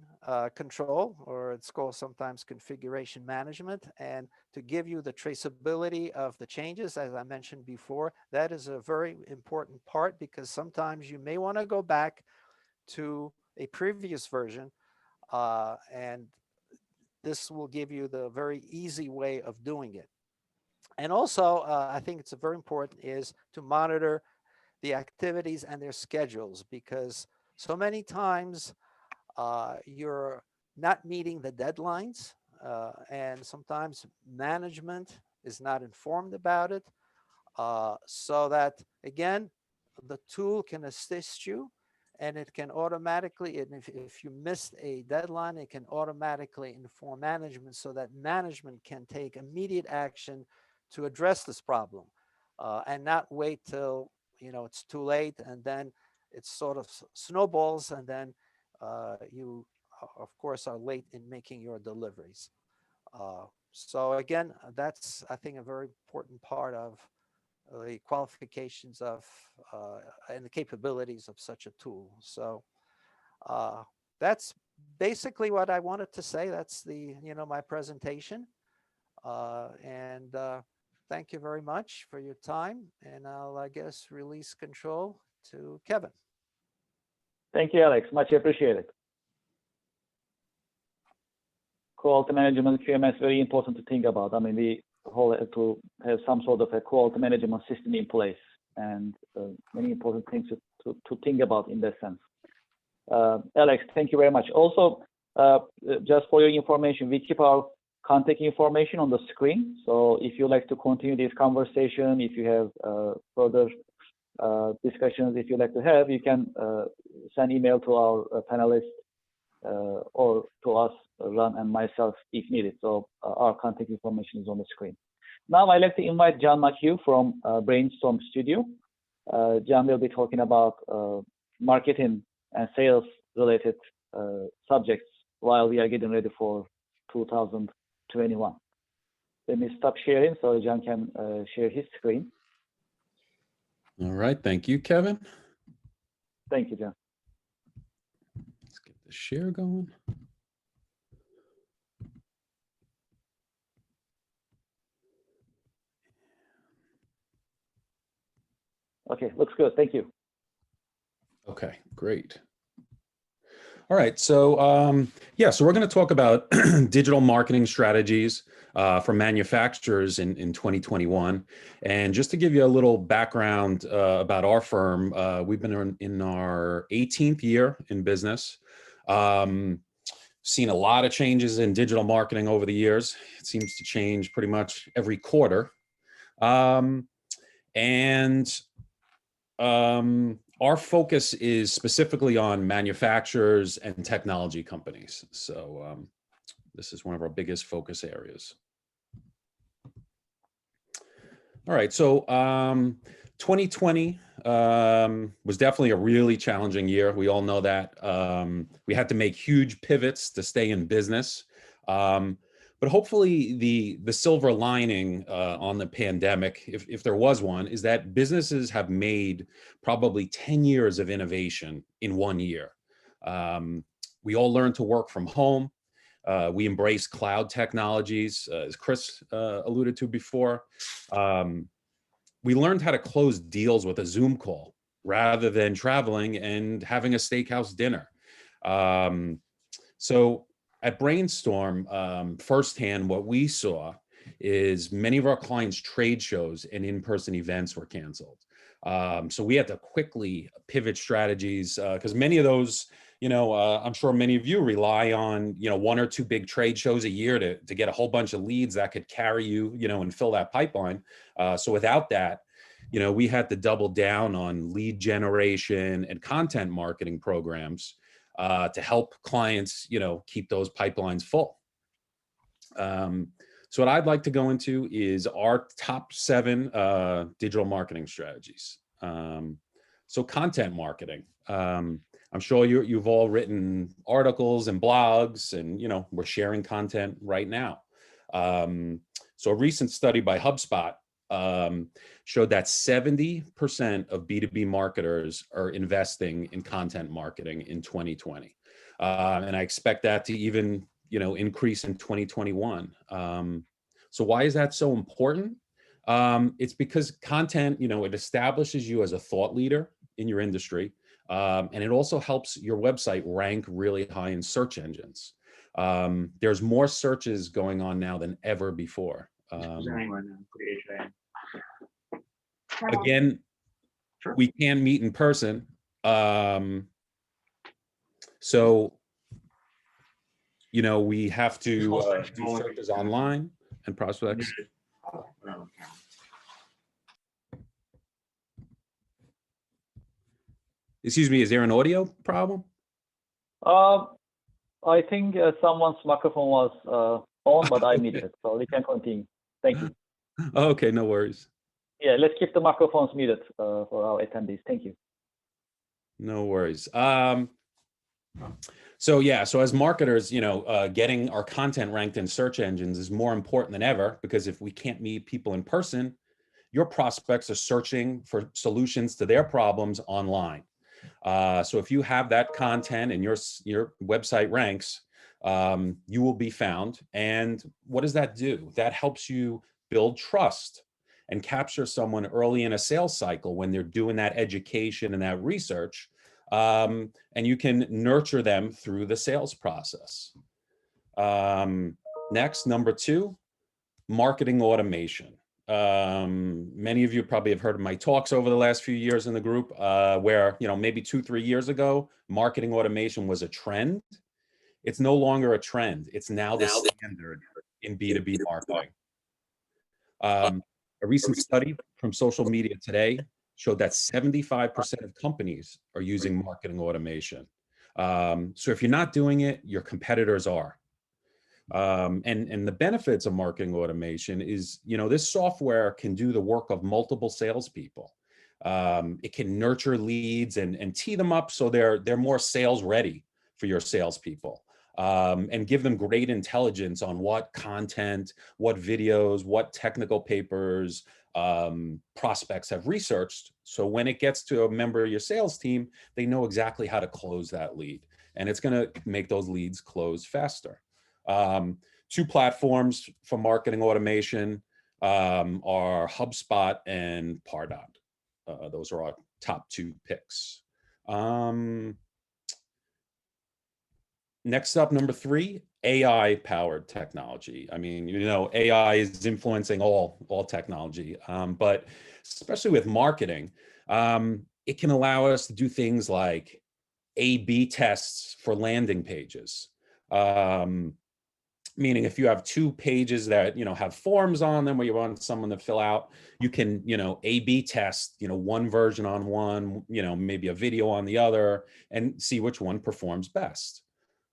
[SPEAKER 7] control, or it's called sometimes configuration management, and to give you the traceability of the changes, as I mentioned before. That is a very important part, because sometimes you may want to go back to a previous version, and this will give you the very easy way of doing it. And also, I think it's very important is to monitor the activities and their schedules, because so many times you're not meeting the deadlines, and sometimes management is not informed about it. So that, again, the tool can assist you, and it can automatically, and if you missed a deadline, it can automatically inform management, so that management can take immediate action to address this problem, and not wait till it's too late, and then it sort of snowballs, and then you of course are late in making your deliveries. So again, that's, I think, a very important part of the qualifications of and the capabilities of such a tool. So that's basically what I wanted to say. That's my presentation, and thank you very much for your time, and I'll, I guess, release control to Kevin.
[SPEAKER 2] Thank you, Alex. Much appreciated. Quality management, QMS, very important to think about. I mean, we whole have to have some sort of a quality management system in place, and many important things to think about in that sense. Alex, thank you very much. Also, just for your information, we keep our contact information on the screen. So if you like to continue this conversation, if you have further discussions, if you like to have, you can send email to our panelists or to us, Ron and myself, if needed. So our contact information is on the screen. Now I'd like to invite John McHugh from Brainstorm Studio. John will be talking about marketing and sales related subjects while we are getting ready for 2021. Let me stop sharing so John can share his screen.
[SPEAKER 5] All right, thank you, Kevin.
[SPEAKER 2] Thank you, John.
[SPEAKER 5] Let's get the share going.
[SPEAKER 2] Okay, looks good. Thank you.
[SPEAKER 5] Okay, great. All right, so yeah, so we're going to talk about digital marketing strategies for manufacturers in 2021. And just to give you a little background about our firm, we've been in our 18th year in business. Seen a lot of changes in digital marketing over the years. It seems to change pretty much every quarter. Our focus is specifically on manufacturers and technology companies. So this is one of our biggest focus areas. All right, so 2020 was definitely a really challenging year. We all know that. We had to make huge pivots to stay in business. But hopefully the silver lining on the pandemic, if there was one, is that businesses have made probably 10 years of innovation in 1 year. We all learned to work from home. We embraced cloud technologies, as Chris alluded to before. We learned how to close deals with a Zoom call rather than traveling and having a steakhouse dinner. So at Brainstorm, firsthand, what we saw is many of our clients' trade shows and in-person events were canceled. So we had to quickly pivot strategies because many of those, I'm sure many of you rely on, 1 or 2 big trade shows a year to get a whole bunch of leads that could carry you, and fill that pipeline. So without that, we had to double down on lead generation and content marketing programs to help clients, keep those pipelines full. So what I'd like to go into is our top 7 digital marketing strategies. So content marketing. I'm sure you've all written articles and blogs, and we're sharing content right now. So a recent study by HubSpot showed that 70% of B2B marketers are investing in content marketing in 2020. And I expect that to even, increase in 2021. So why is that so important? It's because content, it establishes you as a thought leader in your industry. And it also helps your website rank really high in search engines. There's more searches going on now than ever before. Again, we can meet in person. So, we have to do searches online and prospects. Excuse me, is there an audio problem?
[SPEAKER 2] I think someone's microphone was on, but I muted it, so we can continue. Thank you.
[SPEAKER 5] Okay, no worries.
[SPEAKER 2] Yeah, let's keep the microphones muted for our attendees. Thank you.
[SPEAKER 5] No worries. So as marketers, getting our content ranked in search engines is more important than ever, because if we can't meet people in person, your prospects are searching for solutions to their problems online. So if you have that content and your website ranks, you will be found. And what does that do? That helps you build trust and capture someone early in a sales cycle when they're doing that education and that research. And you can nurture them through the sales process. Next, number 2, marketing automation. Many of you probably have heard of my talks over the last few years in the group, where, maybe 2-3 years ago, marketing automation was a trend. It's no longer a trend. It's now the standard in B2B marketing. A recent study from Social Media Today showed that 75% of companies are using marketing automation. So if you're not doing it, your competitors are. And the benefits of marketing automation is, this software can do the work of multiple salespeople. It can nurture leads and tee them up so they're more sales ready for your salespeople. And give them great intelligence on what content, what videos, what technical papers prospects have researched. So when it gets to a member of your sales team, they know exactly how to close that lead. And it's going to make those leads close faster. Two platforms for marketing automation are HubSpot and Pardot. Those are our top two picks. Next up, number 3, AI-powered technology. I mean, you know, AI is influencing all technology, but especially with marketing, it can allow us to do things like A/B tests for landing pages. Meaning if you have 2 pages that, you know, have forms on them where you want someone to fill out, you can, you know, A/B test, you know, one version on one, you know, maybe a video on the other, and see which one performs best.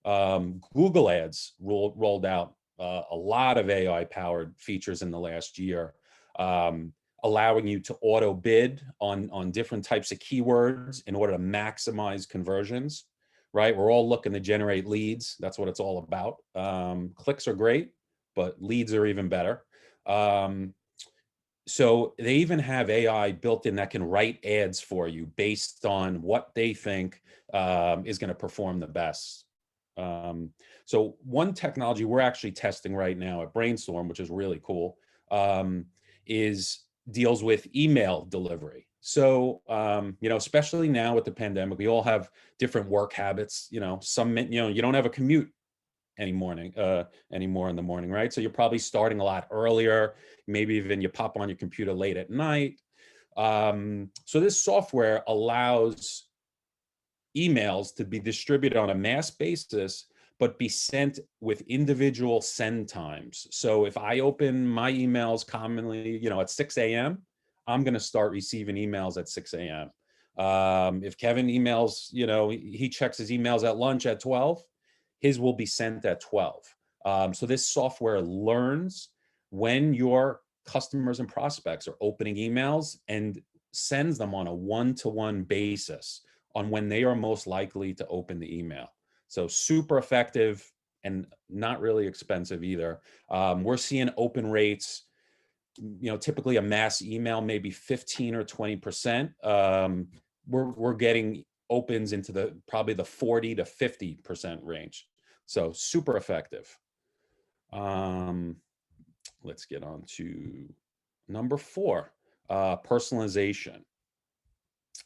[SPEAKER 5] Google Ads rolled out a lot of AI-powered features in the last year, allowing you to auto bid on different types of keywords in order to maximize conversions, right? We're all looking to generate leads. That's what it's all about. Clicks are great, but leads are even better. So they even have AI built in that can write ads for you based on what they think is going to perform the best. So one technology we're actually testing right now at Brainstorm, which is really cool, deals with email delivery. So, you know, especially now with the pandemic, we all have different work habits. You know, you don't have a commute anymore in the morning, right? So you're probably starting a lot earlier. Maybe even you pop on your computer late at night. So this software allows emails to be distributed on a mass basis, but be sent with individual send times. So if I open my emails commonly, you know, at 6 a.m., I'm going to start receiving emails at 6 a.m. If Kevin emails, you know, he checks his emails at lunch at 12, his will be sent at 12. So this software learns when your customers and prospects are opening emails and sends them on a one-to-one basis on when they are most likely to open the email. So super effective and not really expensive either. We're seeing open rates, you know, typically a mass email, maybe 15 or 20%. We're getting opens into probably the 40 to 50% range. So super effective. Let's get on to number 4, personalization.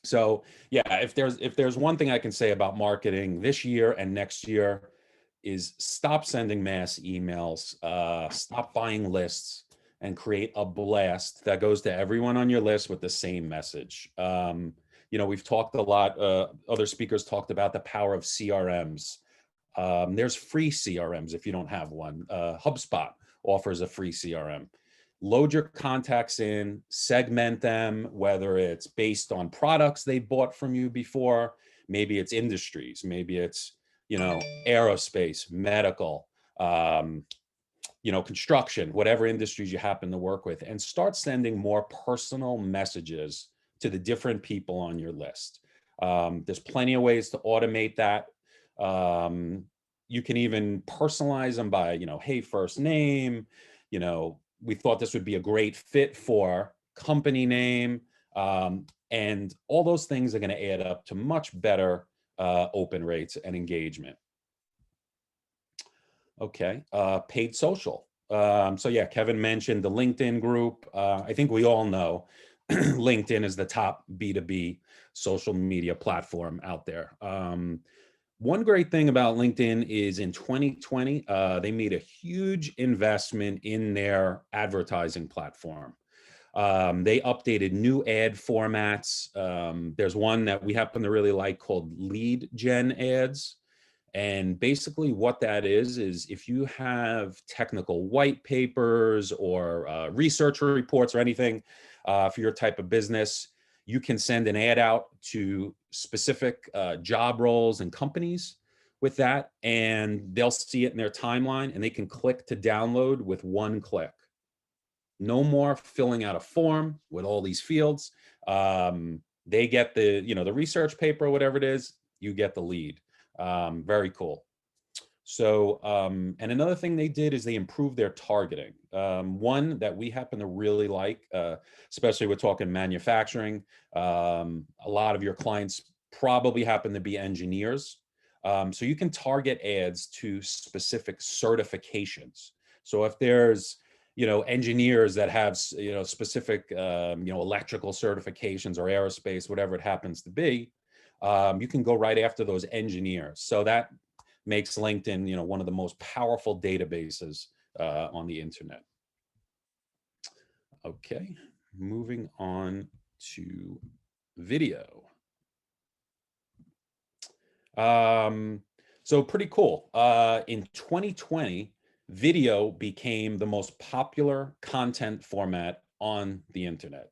[SPEAKER 5] So yeah, if there's one thing I can say about marketing this year and next year is stop sending mass emails, stop buying lists, and create a blast that goes to everyone on your list with the same message. You know, we've talked a lot, other speakers talked about the power of CRMs. There's free CRMs if you don't have one. HubSpot offers a free CRM. Load your contacts in, segment them, whether it's based on products they bought from you before, maybe it's industries, maybe it's, you know, aerospace, medical, you know, construction, whatever industries you happen to work with, and start sending more personal messages to the different people on your list. There's plenty of ways to automate that. You can even personalize them by, you know, hey, first name, you know, we thought this would be a great fit for company name. And all those things are going to add up to much better open rates and engagement. Okay, paid social. So yeah, Kevin mentioned the LinkedIn group. I think we all know LinkedIn is the top B2B social media platform out there. One great thing about LinkedIn is in 2020, they made a huge investment in their advertising platform. They updated new ad formats. There's one that we happen to really like called lead gen ads. And basically what that is if you have technical white papers or research reports or anything for your type of business, you can send an ad out to specific job roles and companies with that, and they'll see it in their timeline and they can click to download with one click. No more filling out a form with all these fields. They get the, you know, the research paper or whatever it is, you get the lead. Very cool. So, and another thing they did is they improved their targeting. One that we happen to really like, especially we're talking manufacturing. A lot of your clients probably happen to be engineers. So you can target ads to specific certifications. So if there's, engineers that have, specific, electrical certifications or aerospace, whatever it happens to be, you can go right after those engineers. So that makes LinkedIn, one of the most powerful databases on the internet. Okay, moving on to video. So pretty cool. In 2020, video became the most popular content format on the internet.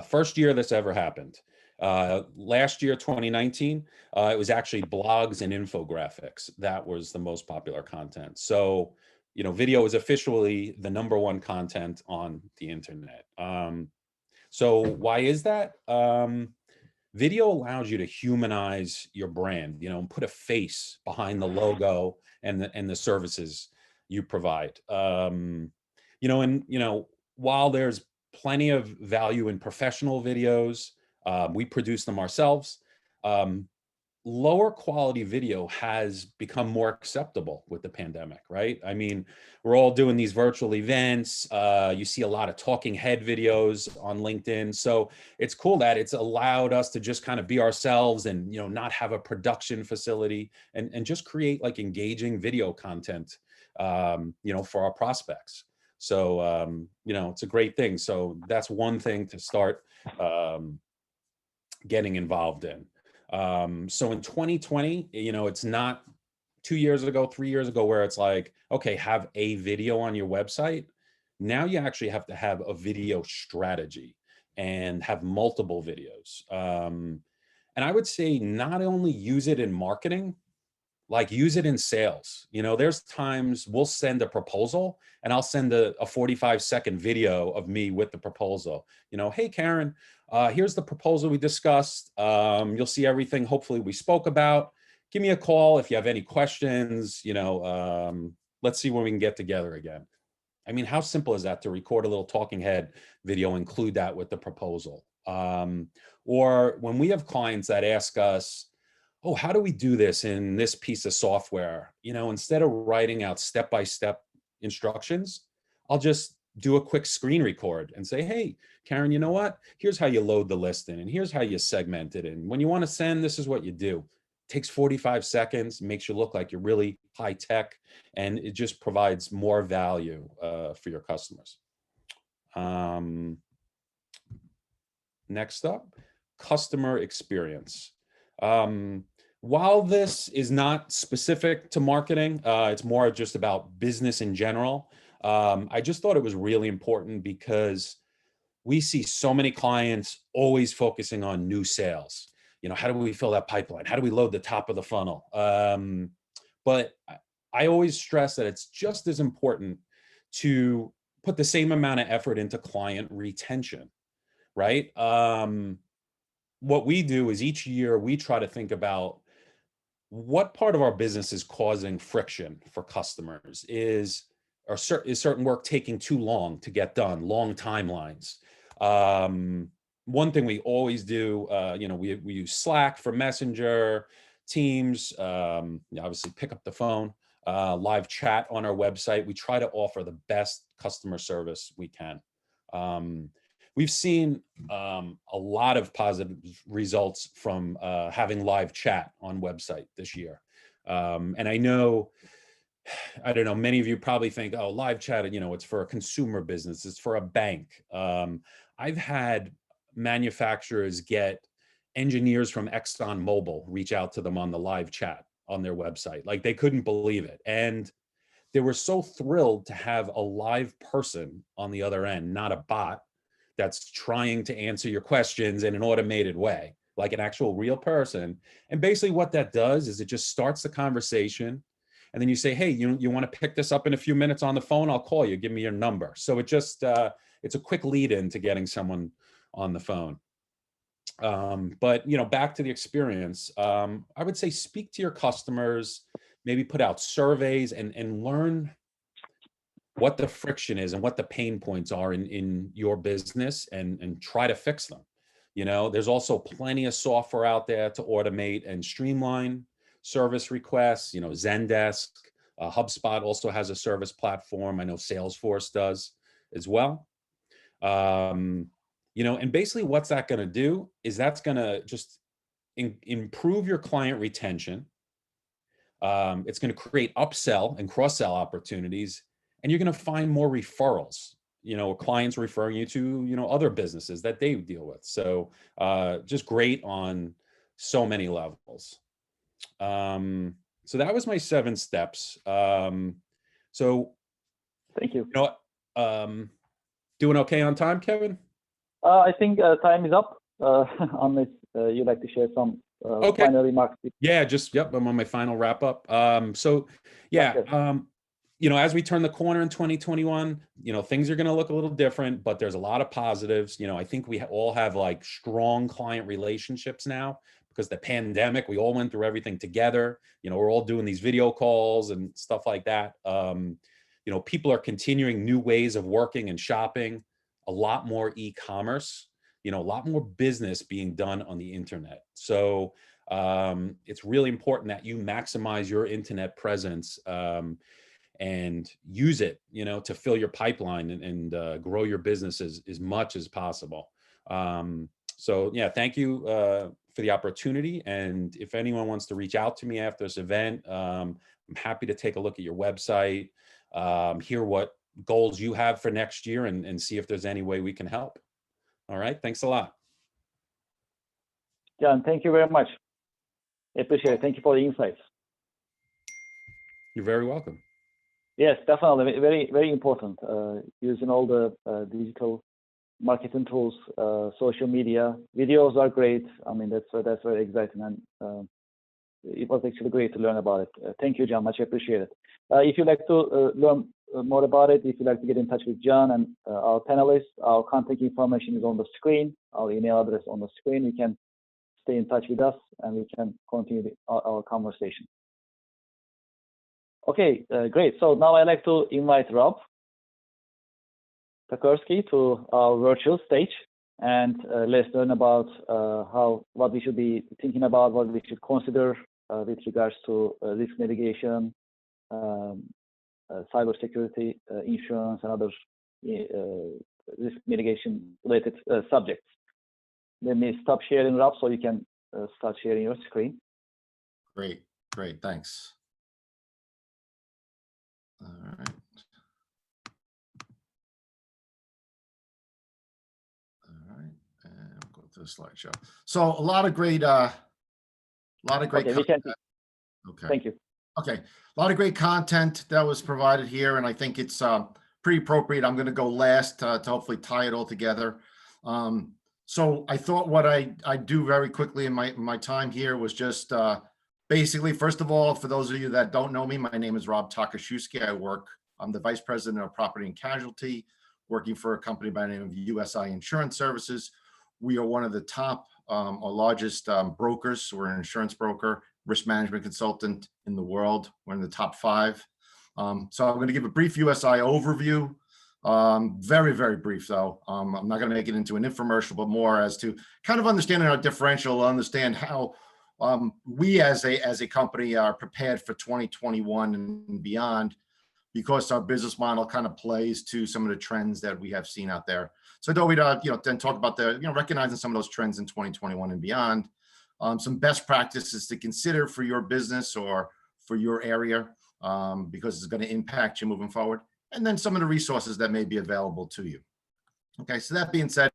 [SPEAKER 5] First year this ever happened. Last year, 2019, it was actually blogs and infographics. That was the most popular content. So, video is officially the #1 content on the internet. So why is that? Video allows you to humanize your brand, and put a face behind the logo and the services you provide. While there's plenty of value in professional videos, we produce them ourselves. Lower quality video has become more acceptable with the pandemic, right? I mean, we're all doing these virtual events. You see a lot of talking head videos on LinkedIn. So it's cool that it's allowed us to just kind of be ourselves and, not have a production facility and just create like engaging video content, for our prospects. So, it's a great thing. So that's one thing to start getting involved in. So in 2020, it's not 2 years ago, 3 years ago, where it's like, okay, have a video on your website. Now you actually have to have a video strategy and have multiple videos. And I would say not only use it in marketing, like use it in sales. There's times we'll send a proposal and I'll send a 45-second video of me with the proposal. Hey, Karen, here's the proposal we discussed. You'll see everything hopefully we spoke about. Give me a call if you have any questions. Let's see when we can get together again. I mean, how simple is that to record a little talking head video, include that with the proposal? Or when we have clients that ask us, oh, how do we do this in this piece of software? Instead of writing out step-by-step instructions, I'll just do a quick screen record and say, hey, Karen, you know what? Here's how you load the listing and here's how you segment it. And when you want to send, this is what you do. It takes 45 seconds, makes you look like you're really high tech, and it just provides more value for your customers. Next up, customer experience. While this is not specific to marketing, it's more just about business in general. I just thought it was really important because we see so many clients always focusing on new sales. How do we fill that pipeline? How do we load the top of the funnel? But I always stress that it's just as important to put the same amount of effort into client retention, right? What we do is each year we try to think about what part of our business is causing friction for customers. Is certain work taking too long to get done, long timelines? One thing we always do, we use Slack for Messenger, Teams, obviously pick up the phone, live chat on our website. We try to offer the best customer service we can. We've seen a lot of positive results from having live chat on website this year. And I don't know, many of you probably think, oh, live chat, it's for a consumer business, it's for a bank. I've had manufacturers get engineers from ExxonMobil reach out to them on the live chat on their website. Like they couldn't believe it. And they were so thrilled to have a live person on the other end, not a bot that's trying to answer your questions in an automated way, like an actual real person. And basically what that does is it just starts the conversation. And then you say, hey, you want to pick this up in a few minutes on the phone? I'll call you, give me your number. So it just, it's a quick lead in to getting someone on the phone. But back to the experience, I would say speak to your customers, maybe put out surveys and learn what the friction is and what the pain points are in your business and try to fix them. You know, there's also plenty of software out there to automate and streamline service requests. You know, Zendesk, HubSpot also has a service platform. I know Salesforce does as well. You know, and basically what's that going to do is that's going to just improve your client retention. It's going to create upsell and cross-sell opportunities, and you're going to find more referrals, you know, clients referring you to, you know, other businesses that they deal with. So just great on so many levels. So that was my 7 steps. So
[SPEAKER 2] Thank you.
[SPEAKER 5] you know, doing okay on time, Kevin?
[SPEAKER 2] I think time is up, unless you'd like to share some
[SPEAKER 5] Okay.
[SPEAKER 2] final remarks.
[SPEAKER 5] Yeah, just, yep, I'm on my final wrap up. So yeah, you know, as we turn the corner in 2021, you know, things are going to look a little different, but there's a lot of positives. You know, I think we all have like strong client relationships now because the pandemic, we all went through everything together. You know, we're all doing these video calls and stuff like that. You know, people are continuing new ways of working and shopping, a lot more e-commerce, you know, a lot more business being done on the internet. So it's really important that you maximize your internet presence and use it, you know, to fill your pipeline and grow your business as much as possible. So yeah, thank you for the opportunity. And if anyone wants to reach out to me after this event, I'm happy to take a look at your website, hear what goals you have for next year and see if there's any way we can help. All right, thanks a lot.
[SPEAKER 2] John, thank you very much. I appreciate it. Thank you for the insights.
[SPEAKER 5] You're very welcome.
[SPEAKER 2] Yes, definitely. Very, very important. Using all the digital marketing tools, social media, videos are great. I mean, that's very exciting, and it was actually great to learn about it. Thank you, John. Much appreciated. If you'd like to learn more about it, if you'd like to get in touch with John and our panelists, our contact information is on the screen. Our email address on the screen. You can stay in touch with us, and we can continue our conversation. Okay, great. So now I'd like to invite Rob Takursky to our virtual stage, and let's learn about what we should be thinking about, what we should consider with regards to risk mitigation, cybersecurity, insurance, and other risk mitigation related subjects. Let me stop sharing, Rob, so you can start sharing your screen.
[SPEAKER 8] Great, thanks. All right. All right, and we'll go to the slideshow. So a lot of great content. Okay.
[SPEAKER 2] Thank you.
[SPEAKER 8] Okay, a lot of great content that was provided here, and I think it's pretty appropriate. I'm going to go last to hopefully tie it all together. So I thought what I do very quickly in my time here was just basically, first of all, for those of you that don't know me, my name is Rob Takursky. I'm the Vice President of Property and Casualty, working for a company by the name of USI Insurance Services. We are one of the top or largest brokers. We're an insurance broker, risk management consultant in the world. We're in the top 5. So I'm going to give a brief USI overview. Very, very brief though. I'm not going to make it into an infomercial, but more as to kind of understanding our differential, understand how we as a company are prepared for 2021 and beyond, because our business model kind of plays to some of the trends that we have seen out there. So I thought we'd then talk about recognizing some of those trends in 2021 and beyond, some best practices to consider for your business or for your area, because it's going to impact you moving forward, and then some of the resources that may be available to you. Okay, so that being said,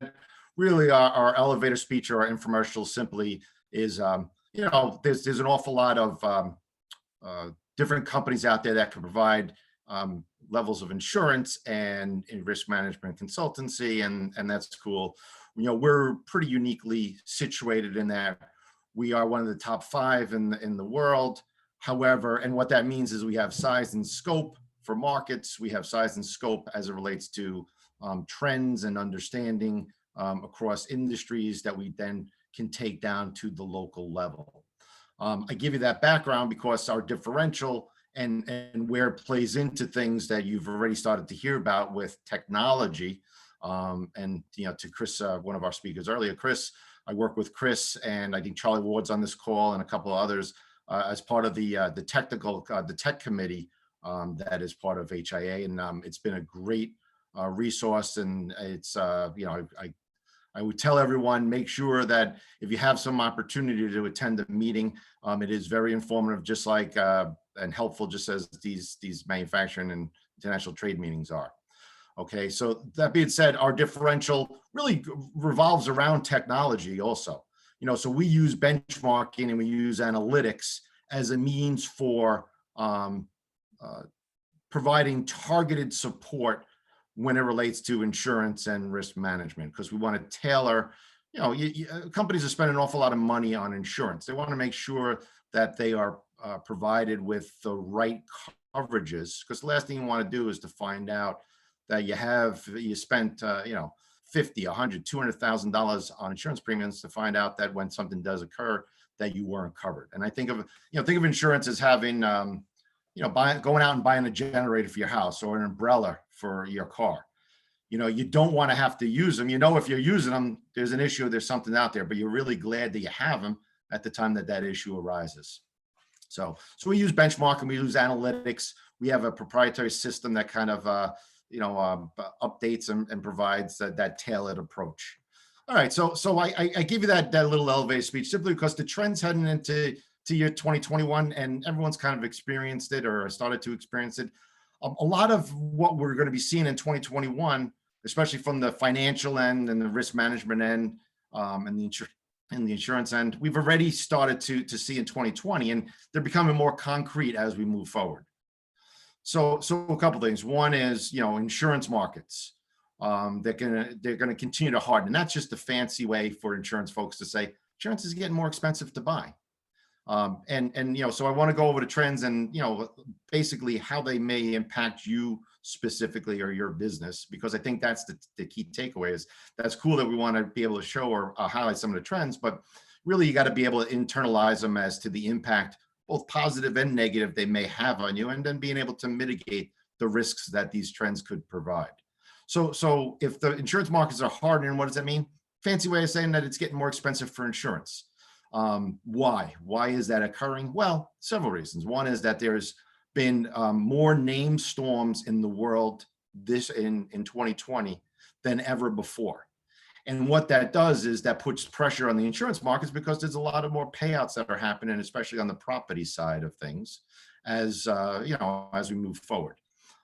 [SPEAKER 8] really our elevator speech or our infomercial simply is, there's an awful lot of different companies out there that can provide levels of insurance and risk management consultancy, and that's cool. We're pretty uniquely situated in that we are one of the top 5 in the world. However, and what that means is we have size and scope for markets. We have size and scope as it relates to trends and understanding across industries that we then can take down to the local level. I give you that background because our differential and where it plays into things that you've already started to hear about with technology. And to Chris, one of our speakers earlier, Chris, I work with Chris, and I think Charlie Ward's on this call, and a couple of others as part of the tech committee that is part of HIA, and it's been a great resource. And it's I would tell everyone, make sure that if you have some opportunity to attend a meeting, it is very informative, just like and helpful, just as these manufacturing and international trade meetings are. Okay, so that being said, our differential really revolves around technology also. So we use benchmarking and we use analytics as a means for providing targeted support when it relates to insurance and risk management, because we want to tailor, companies are spending an awful lot of money on insurance. They want to make sure that they are provided with the right coverages, because the last thing you want to do is to find out that you spent, $50, $100, $200,000 on insurance premiums to find out that when something does occur that you weren't covered. And I think of insurance as having, going out and buying a generator for your house or an umbrella for your car. You don't want to have to use them. If you're using them, there's an issue, there's something out there, but you're really glad that you have them at the time that issue arises. So we use benchmark and we use analytics. We have a proprietary system that kind of, updates and provides that tailored approach. All right, so I give you that little elevator speech simply because the trends heading into year 2021, and everyone's kind of experienced it or started to experience it. A lot of what we're going to be seeing in 2021, especially from the financial end and the risk management end, and the insurance end, we've already started to see in 2020, and they're becoming more concrete as we move forward. So a couple things. One is, insurance markets. They're gonna continue to harden, and that's just a fancy way for insurance folks to say insurance is getting more expensive to buy. So I want to go over the trends and, basically how they may impact you specifically or your business, because I think that's the key takeaway. Is that's cool that we want to be able to show or highlight some of the trends, but really you got to be able to internalize them as to the impact, both positive and negative, they may have on you, and then being able to mitigate the risks that these trends could provide. So if the insurance markets are hardening, what does that mean? Fancy way of saying that it's getting more expensive for insurance. Why is that occurring? Well, several reasons. One is that there's been more named storms in the world in 2020 than ever before. And what that does is that puts pressure on the insurance markets, because there's a lot of more payouts that are happening, especially on the property side of things, as we move forward.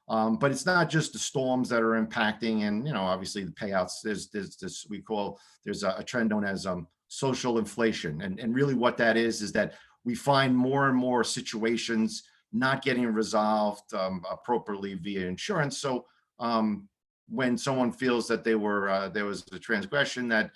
[SPEAKER 8] But it's not just the storms that are impacting, and obviously the payouts. There's a trend known as social inflation, and really what that is that we find more and more situations not getting resolved appropriately via insurance. So when someone feels that there was a transgression, that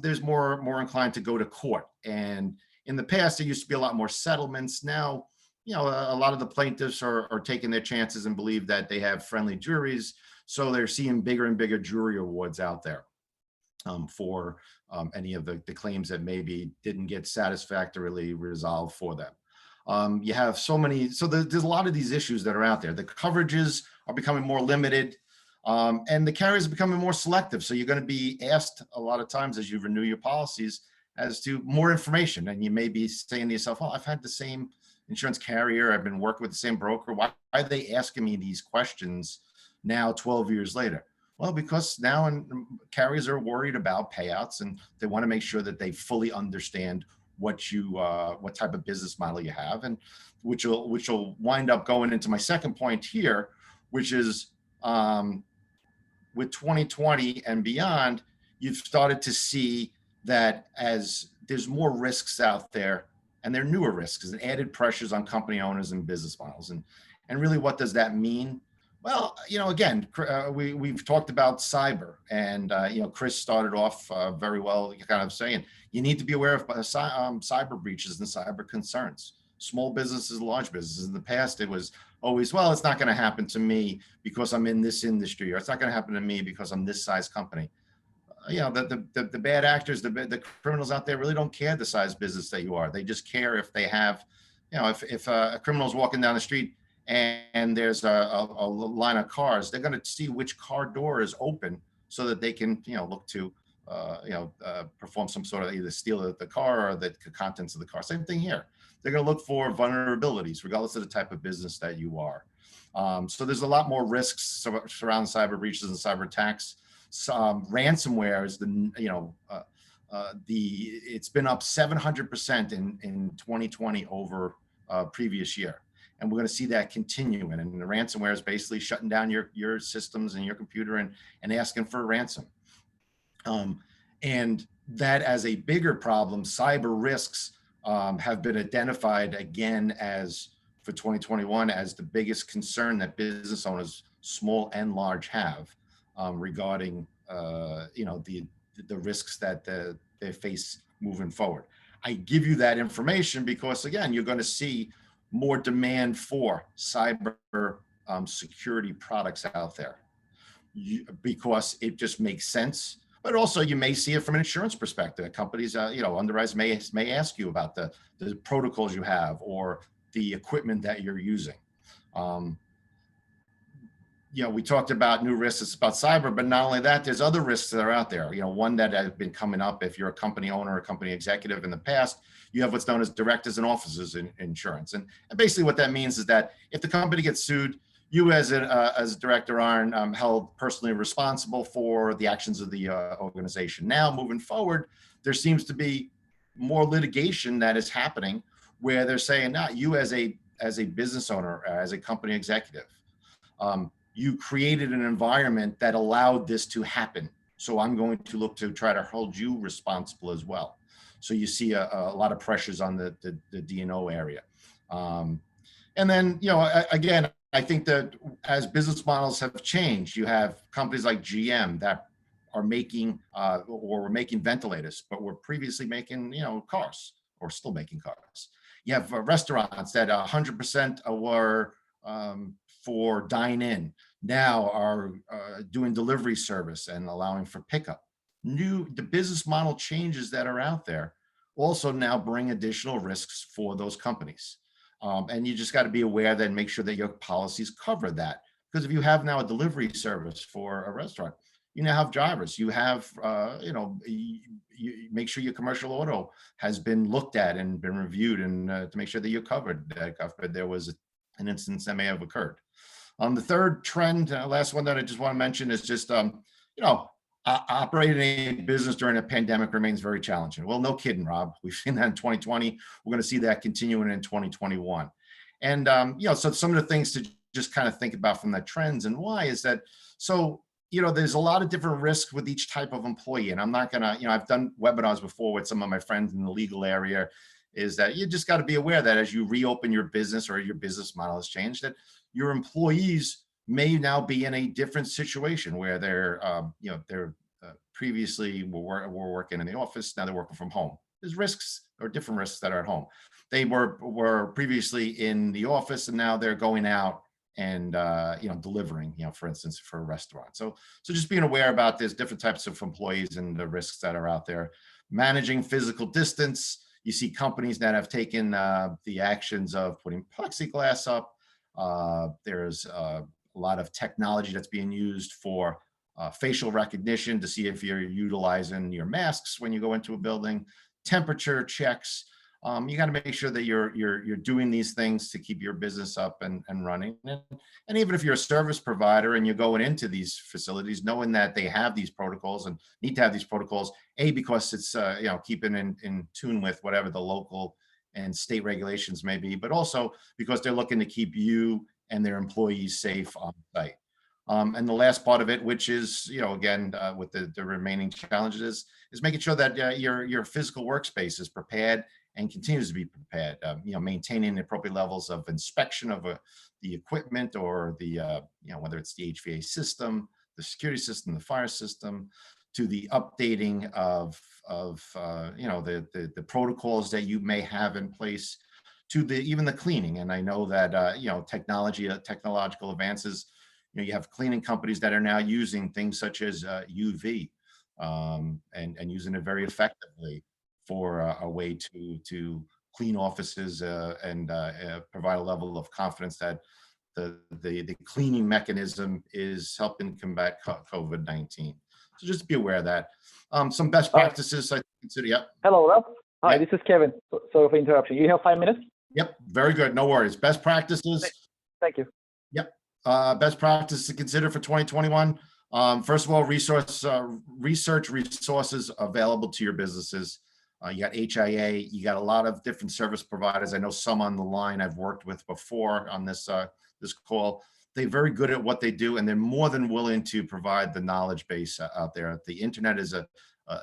[SPEAKER 8] there's more inclined to go to court. And in the past, there used to be a lot more settlements. Now, a lot of the plaintiffs are taking their chances and believe that they have friendly juries. So they're seeing bigger and bigger jury awards out there for any of the claims that maybe didn't get satisfactorily resolved for them. You have so there's a lot of these issues that are out there. The coverages are becoming more limited, and the carriers are becoming more selective. So you're going to be asked a lot of times as you renew your policies as to more information, and you may be saying to yourself, "Oh, I've had the same insurance carrier. I've been working with the same broker. Why are they asking me these questions now 12 years later?" Well, because now carriers are worried about payouts, and they want to make sure that they fully understand what type of business model you have, and which will wind up going into my second point here, which is with 2020 and beyond, you've started to see that as there's more risks out there, and they're newer risks and added pressures on company owners and business models. And really, what does that mean? Well, again, we've talked about cyber, and Chris started off very well, kind of saying you need to be aware of cyber breaches and cyber concerns. Small businesses, large businesses. In the past, it was always, well, it's not going to happen to me because I'm in this industry, or it's not going to happen to me because I'm this size company. the bad actors, the criminals out there really don't care the size business that you are. They just care if they have, if a criminal's walking down the street and there's a line of cars, they're going to see which car door is open so that they can, look to, perform some sort of either steal the car or the contents of the car. Same thing here. They're going to look for vulnerabilities, regardless of the type of business that you are. So there's a lot more risks surrounding cyber breaches and cyber attacks. Ransomware is it's been up 700% in 2020 over previous year. And we're going to see that continue. And the ransomware is basically shutting down your systems and your computer and asking for a ransom. And that as a bigger problem, cyber risks have been identified again as for 2021 as the biggest concern that business owners, small and large, have regarding the risks that they face moving forward. I give you that information because, again, you're going to see more demand for cyber security products out there because it just makes sense. But also you may see it from an insurance perspective. Companies, underwriters may ask you about the protocols you have or the equipment that you're using. We talked about new risks, it's about cyber, but not only that, there's other risks that are out there. One that has been coming up if you're a company owner or a company executive in the past, you have what's known as directors and officers in insurance. And basically what that means is that if the company gets sued, you as a director aren't held personally responsible for the actions of the organization. Now, moving forward, there seems to be more litigation that is happening where they're saying, "No, you as a business owner, as a company executive, you created an environment that allowed this to happen. So I'm going to look to try to hold you responsible as well." So you see a lot of pressures on the D&O area. And then, again, I think that as business models have changed, you have companies like GM that are making or were making ventilators, but were previously making, cars or still making cars. You have restaurants that 100% were for dine-in, now are doing delivery service and allowing for pickup. The business model changes that are out there also now bring additional risks for those companies. And you just got to be aware that and make sure that your policies cover that. Because if you have now a delivery service for a restaurant, you now have drivers, you have, you make sure your commercial auto has been looked at and been reviewed and to make sure that you're covered. There was an instance that may have occurred. The third trend, last one that I just want to mention is just, operating a business during a pandemic remains very challenging. Well, no kidding, Rob. We've seen that in 2020. We're going to see that continuing in 2021. And, so some of the things to just kind of think about from the trends and why is that, so, there's a lot of different risks with each type of employee. And I'm not going to, I've done webinars before with some of my friends in the legal area, is that you just got to be aware that as you reopen your business or your business model has changed, that your employees may now be in a different situation where they're, previously were working in the office, now they're working from home. There's risks or different risks that are at home. They were previously in the office and now they're going out and, delivering, for instance, for a restaurant. So just being aware about there's different types of employees and the risks that are out there. Managing physical distance. You see companies that have taken the actions of putting plexiglass up. There's a lot of technology that's being used for facial recognition to see if you're utilizing your masks when you go into a building, temperature checks. You got to make sure that you're doing these things to keep your business up and running. And even if you're a service provider and you're going into these facilities, knowing that they have these protocols and need to have these protocols, because it's keeping in tune with whatever the local and state regulations may be, but also because they're looking to keep you and their employees safe on site. And the last part of it, which is, again, with the remaining challenges, is making sure that your physical workspace is prepared and continues to be prepared. Maintaining the appropriate levels of inspection of the equipment or the, whether it's the HVAC system, the security system, the fire system, to the updating of the protocols that you may have in place, to even the cleaning. And I know that technological advances. You have cleaning companies that are now using things such as UV and using it very effectively for a way to clean offices and provide a level of confidence that the cleaning mechanism is helping combat COVID-19. So just be aware of that. Some best practices I consider. Yep.
[SPEAKER 2] Hello, Rob. Hi,
[SPEAKER 8] Yep.
[SPEAKER 2] this is Kevin. Sorry for interruption. You have 5 minutes?
[SPEAKER 8] Yep. Very good. No worries. Best practices.
[SPEAKER 2] Thank you.
[SPEAKER 8] Yep. Best practices to consider for 2021. First of all, research resources available to your businesses. You got HIA, you got a lot of different service providers. I know some on the line I've worked with before on this call. They're very good at what they do, and they're more than willing to provide the knowledge base out there. The internet is a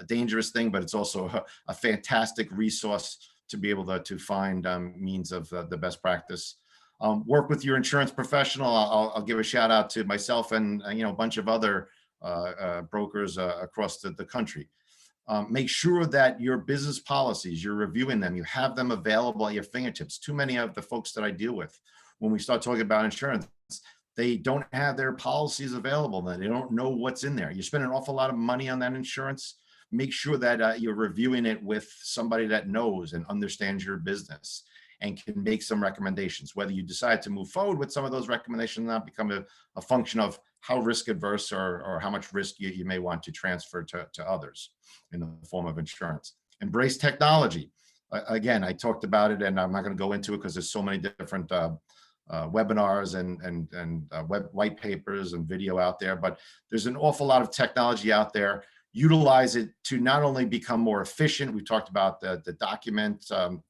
[SPEAKER 8] dangerous thing, but it's also a fantastic resource to be able to find means of the best practice. Work with your insurance professional. I'll give a shout out to myself and a bunch of other brokers across the country. Make sure that your business policies, you're reviewing them, you have them available at your fingertips. Too many of the folks that I deal with, when we start talking about insurance, they don't have their policies available. Then they don't know what's in there. You spend an awful lot of money on that insurance. Make sure that you're reviewing it with somebody that knows and understands your business and can make some recommendations. Whether you decide to move forward with some of those recommendations, not become a function of how risk adverse or how much risk you may want to transfer to others in the form of insurance. Embrace technology. Again, I talked about it, and I'm not going to go into it because there's so many different webinars and white papers and video out there, but there's an awful lot of technology out there. Utilize it to not only become more efficient. We talked about the document, the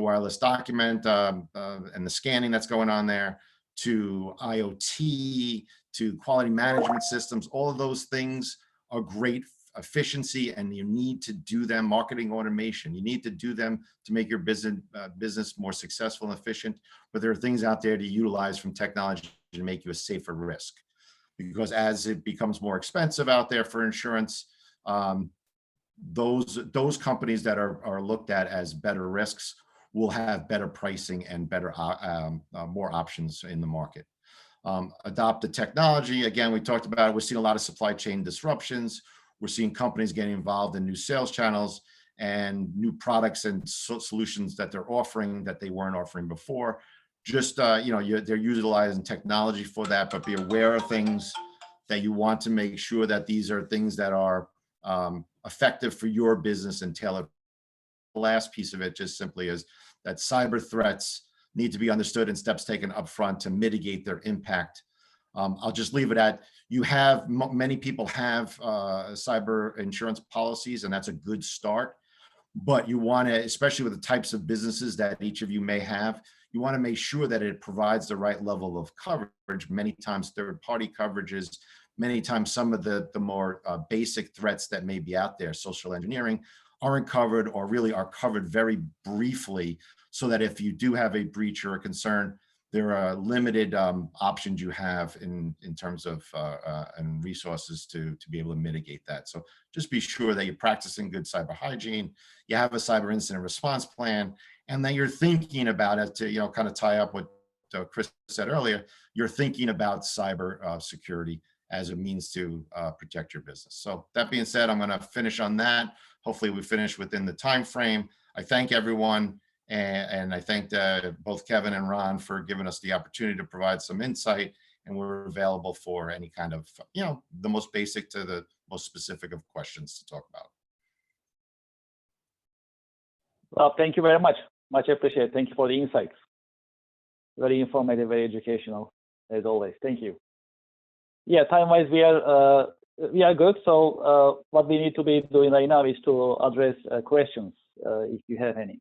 [SPEAKER 8] wireless document and the scanning that's going on there, to IoT, to quality management systems. All of those things are great efficiency, and you need to do them. Marketing automation, you need to do them to make your business more successful and efficient. But there are things out there to utilize from technology to make you a safer risk, because as it becomes more expensive out there for insurance, those companies that are looked at as better risks will have better pricing and better more options in the market. Adopt the technology. Again, we talked about it. We're seeing a lot of supply chain disruptions. We're seeing companies getting involved in new sales channels and new products and solutions that they're offering that they weren't offering before. Just, they're utilizing technology for that, but be aware of things that you want to make sure that these are things that are effective for your business and tailored. The last piece of it just simply is that cyber threats need to be understood and steps taken upfront to mitigate their impact. I'll just leave it at, many people have cyber insurance policies, and that's a good start. But you want to, especially with the types of businesses that each of you may have, you want to make sure that it provides the right level of coverage. Many times third-party coverages, many times some of the more basic threats that may be out there, social engineering, aren't covered, or really are covered very briefly, so that if you do have a breach or a concern, there are limited options you have in terms of and resources to be able to mitigate that. So just be sure that you're practicing good cyber hygiene, you have a cyber incident response plan, and then you're thinking about it to kind of tie up what Chris said earlier. You're thinking about cyber security as a means to protect your business. So that being said, I'm going to finish on that. Hopefully we finish within the time frame. I thank everyone. And I thank both Kevin and Ron for giving us the opportunity to provide some insight, and we're available for any kind of, the most basic to the most specific of questions to talk about.
[SPEAKER 2] Well, thank you very much. Much appreciated. Thank you for the insights. Very informative, very educational, as always. Thank you. Yeah, time-wise, we are good. So what we need to be doing right now is to address questions, if you have any.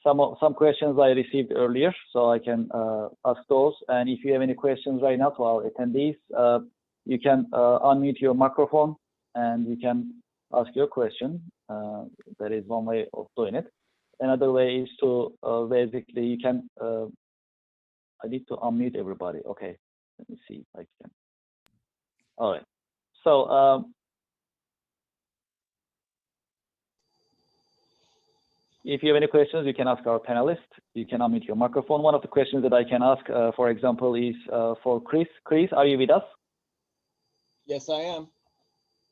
[SPEAKER 2] Some questions I received earlier, so I can ask those. And if you have any questions right now to our attendees, you can unmute your microphone and you can ask your question. That is one way of doing it. Another way is to basically you can. I need to unmute everybody. Okay, let me see if I can. All right. So. If you have any questions, you can ask our panelists. You can unmute your microphone. One of the questions that I can ask, for example, is for Chris. Chris, are you with us?
[SPEAKER 6] Yes, I am.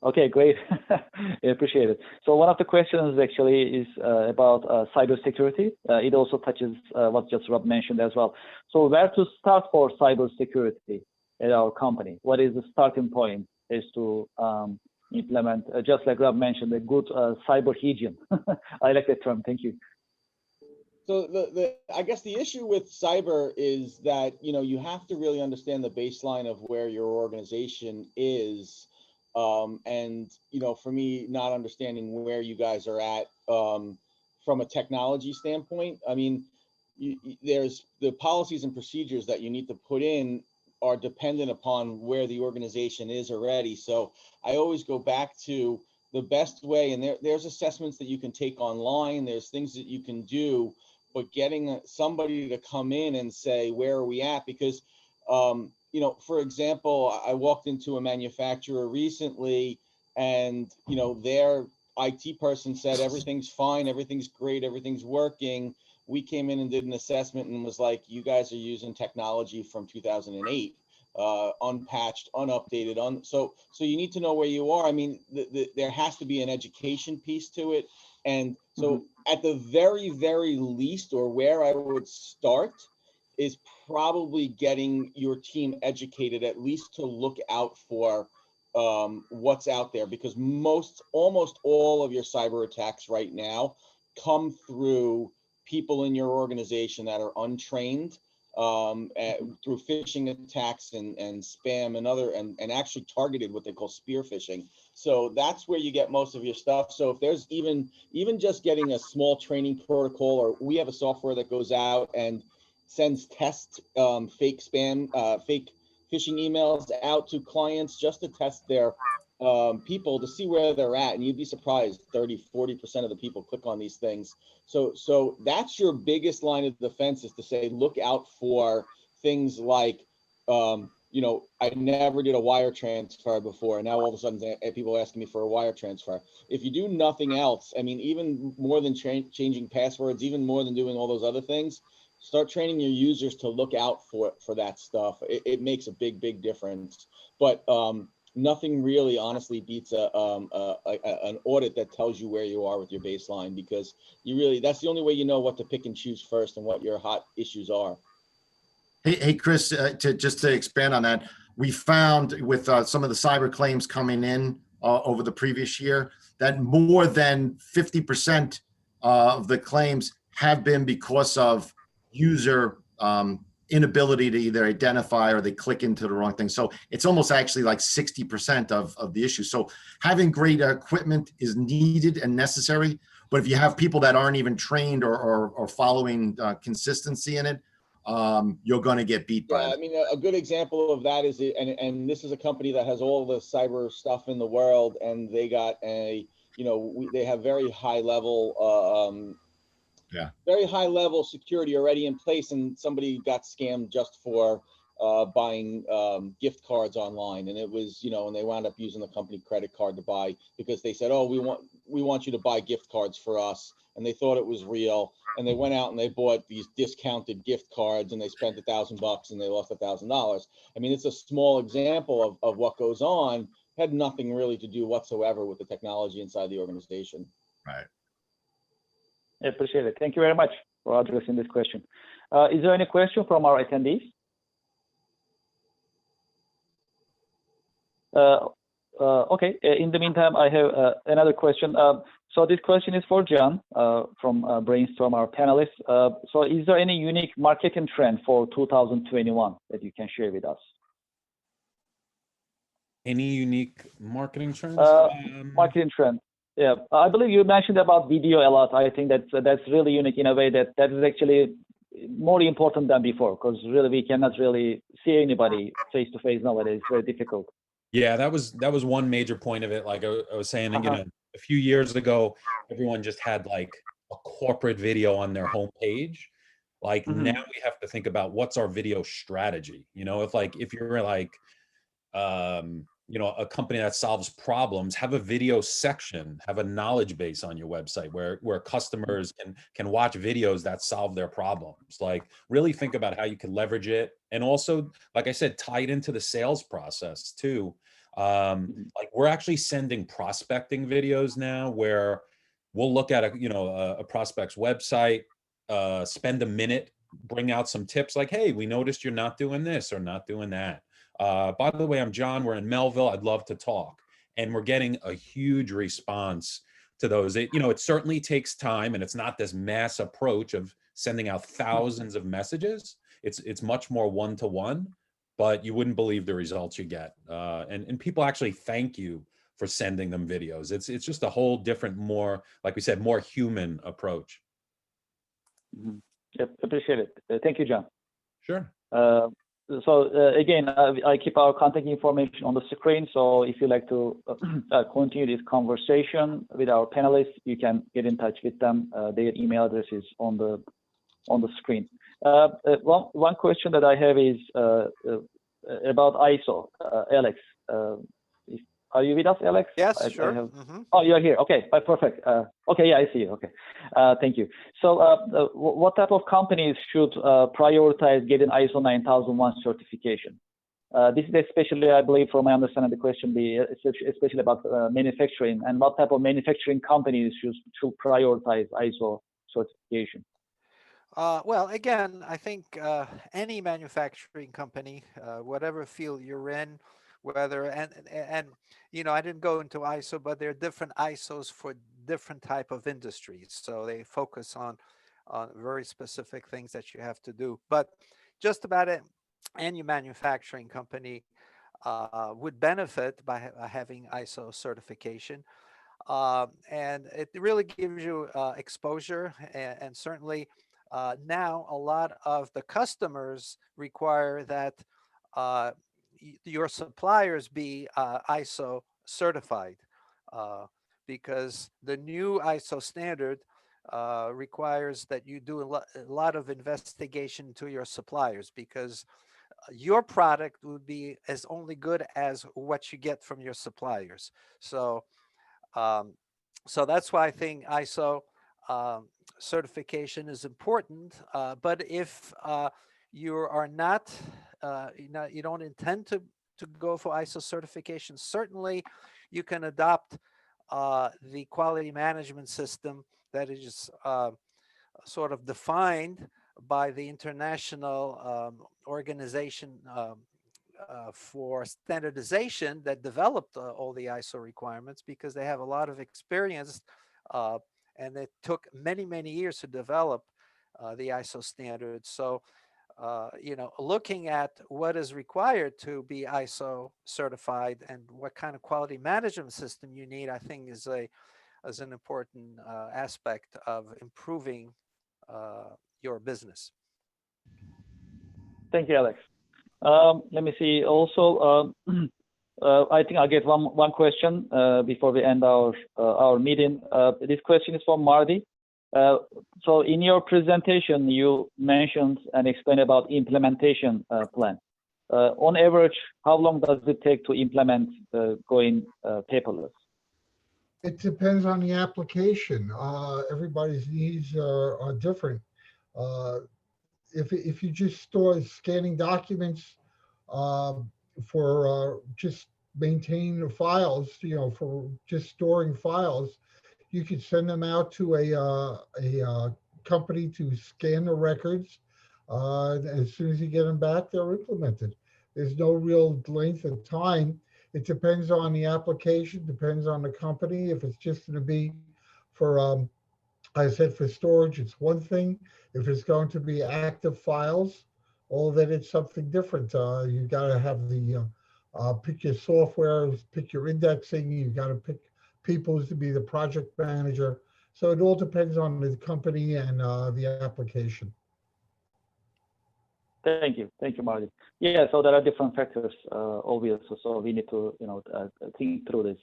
[SPEAKER 2] Okay, great. I appreciate it. So one of the questions actually is about cybersecurity. It also touches what just Rob mentioned as well. So where to start for cybersecurity at our company? What is the starting point is to implement, just like Rob mentioned, a good cyber hygiene. I like that term. Thank you.
[SPEAKER 6] So I guess the issue with cyber is that, you have to really understand the baseline of where your organization is. And, for me, not understanding where you guys are at from a technology standpoint. I mean, there's the policies and procedures that you need to put in are dependent upon where the organization is already. So I always go back to the best way, and there's assessments that you can take online. There's things that you can do, but getting somebody to come in and say, where are we at? Because, for example, I walked into a manufacturer recently and, their IT person said, everything's fine, everything's great, everything's working. We came in and did an assessment and was like, you guys are using technology from 2008, unpatched, unupdated. So you need to know where you are. I mean, there has to be an education piece to it. And so at the very, very least, or where I would start, is probably getting your team educated, at least to look out for what's out there, because almost all of your cyber attacks right now come through people in your organization that are untrained, through phishing attacks and spam and other, and actually targeted, what they call spear phishing. So that's where you get most of your stuff. So if there's even just getting a small training protocol, or we have a software that goes out and sends test fake spam, fake phishing emails out to clients just to test their people to see where they're at. And you'd be surprised, 30–40% of the people click on these things. So that's your biggest line of defense, is to say, look out for things like, I never did a wire transfer before, and now all of a sudden people are asking me for a wire transfer. If you do nothing else, I mean, even more than changing passwords, even more than doing all those other things, start training your users to look out for that stuff. It makes a big difference. But nothing really honestly beats an audit that tells you where you are with your baseline, because that's the only way you know what to pick and choose first and what your hot issues are.
[SPEAKER 8] Hey, Chris, to expand on that, we found with some of the cyber claims coming in over the previous year that more than 50% of the claims have been because of user inability to either identify, or they click into the wrong thing. So it's almost actually like 60% of the issue. So having great equipment is needed and necessary. But if you have people that aren't even trained or following consistency in it, you're going to get beat by it.
[SPEAKER 6] I mean, a good example of that is, and this is a company that has all the cyber stuff in the world, and they got they have very high level, very high level security already in place, and somebody got scammed just for buying gift cards online, and it was, and they wound up using the company credit card to buy, because they said, oh, we want you to buy gift cards for us, and they thought it was real, and they went out and they bought these discounted gift cards, and they spent $1,000 and they lost $1,000. I mean, it's a small example of what goes on. Had nothing really to do whatsoever with the technology inside the organization.
[SPEAKER 8] Right.
[SPEAKER 2] I appreciate it. Thank you very much for addressing this question. Is there any question from our attendees? Okay. In the meantime, I have another question. So this question is for John from Brainstorm, our panelists. So is there any unique marketing trend for 2021 that you can share with us?
[SPEAKER 5] Any unique marketing trends?
[SPEAKER 2] Marketing trend. Yeah, I believe you mentioned about video a lot. I think that's really unique in a way that is actually more important than before, because really we cannot really see anybody face to face nowadays. It's very difficult.
[SPEAKER 5] Yeah, that was one major point of it. Like I was saying, a few years ago, everyone just had like a corporate video on their homepage. Like now we have to think about what's our video strategy. If you're like a company that solves problems, have a video section, have a knowledge base on your website where customers can watch videos that solve their problems. Like really think about how you can leverage it. And also, like I said, tie it into the sales process too. Like we're actually sending prospecting videos now where we'll look at a prospect's website, spend a minute, bring out some tips like, hey, we noticed you're not doing this or not doing that. By the way, I'm John, we're in Melville, I'd love to talk. And we're getting a huge response to those. It certainly takes time, and it's not this mass approach of sending out thousands of messages. It's much more one-to-one, but you wouldn't believe the results you get. And people actually thank you for sending them videos. It's just a whole different, more, like we said, more human approach.
[SPEAKER 2] Yep, appreciate it. Thank you, John.
[SPEAKER 5] Sure.
[SPEAKER 2] Again, I keep our contact information on the screen. So if you'd like to continue this conversation with our panelists, you can get in touch with them. Their email address is on the screen. One question that I have is about ISO. Alex, are you with us, Alex?
[SPEAKER 7] Yes,
[SPEAKER 2] I
[SPEAKER 7] sure.
[SPEAKER 2] have... Oh, you're here. Okay, perfect. Okay, yeah, I see you. Okay, thank you. So what type of companies should prioritize getting ISO 9001 certification? This is especially, I believe, from my understanding, the question be especially about manufacturing, and what type of manufacturing companies should prioritize ISO certification?
[SPEAKER 7] Well, again, I think any manufacturing company, whatever field you're in, whether and I didn't go into ISO, but there are different ISOs for different type of industries. So they focus on very specific things that you have to do. But just about any manufacturing company would benefit by having ISO certification. And it really gives you exposure, and certainly now a lot of the customers require that your suppliers be ISO certified, because the new ISO standard requires that you do a lot of investigation to your suppliers, because your product would be as only good as what you get from your suppliers. So that's why I think ISO certification is important. But if you are not, you don't intend to go for ISO certification, certainly you can adopt the quality management system that is sort of defined by the International Organization for Standardization that developed all the ISO requirements, because they have a lot of experience, and it took many, many years to develop the ISO standards. So, looking at what is required to be ISO certified and what kind of quality management system you need, I think is an important aspect of improving your business.
[SPEAKER 2] Thank you, Alex. Let me see. Also, I think I'll get one question before we end our meeting. This question is from Marty. So in your presentation, you mentioned and explained about implementation plan. On average, how long does it take to implement going paperless?
[SPEAKER 4] It depends on the application. Everybody's needs are different. If you just store scanning documents for just maintaining the files, for just storing files, you could send them out to a company to scan the records. As soon as you get them back, they're implemented. There's no real length of time. It depends on the application, depends on the company. If it's just going to be for, I said, for storage, it's one thing. If it's going to be active files, then it's something different. You got to have the pick your software, pick your indexing. You got to pick people to be the project manager. So it all depends on the company and the application.
[SPEAKER 2] Thank you, Marty. Yeah, so there are different factors, obviously. So we need to, think through this.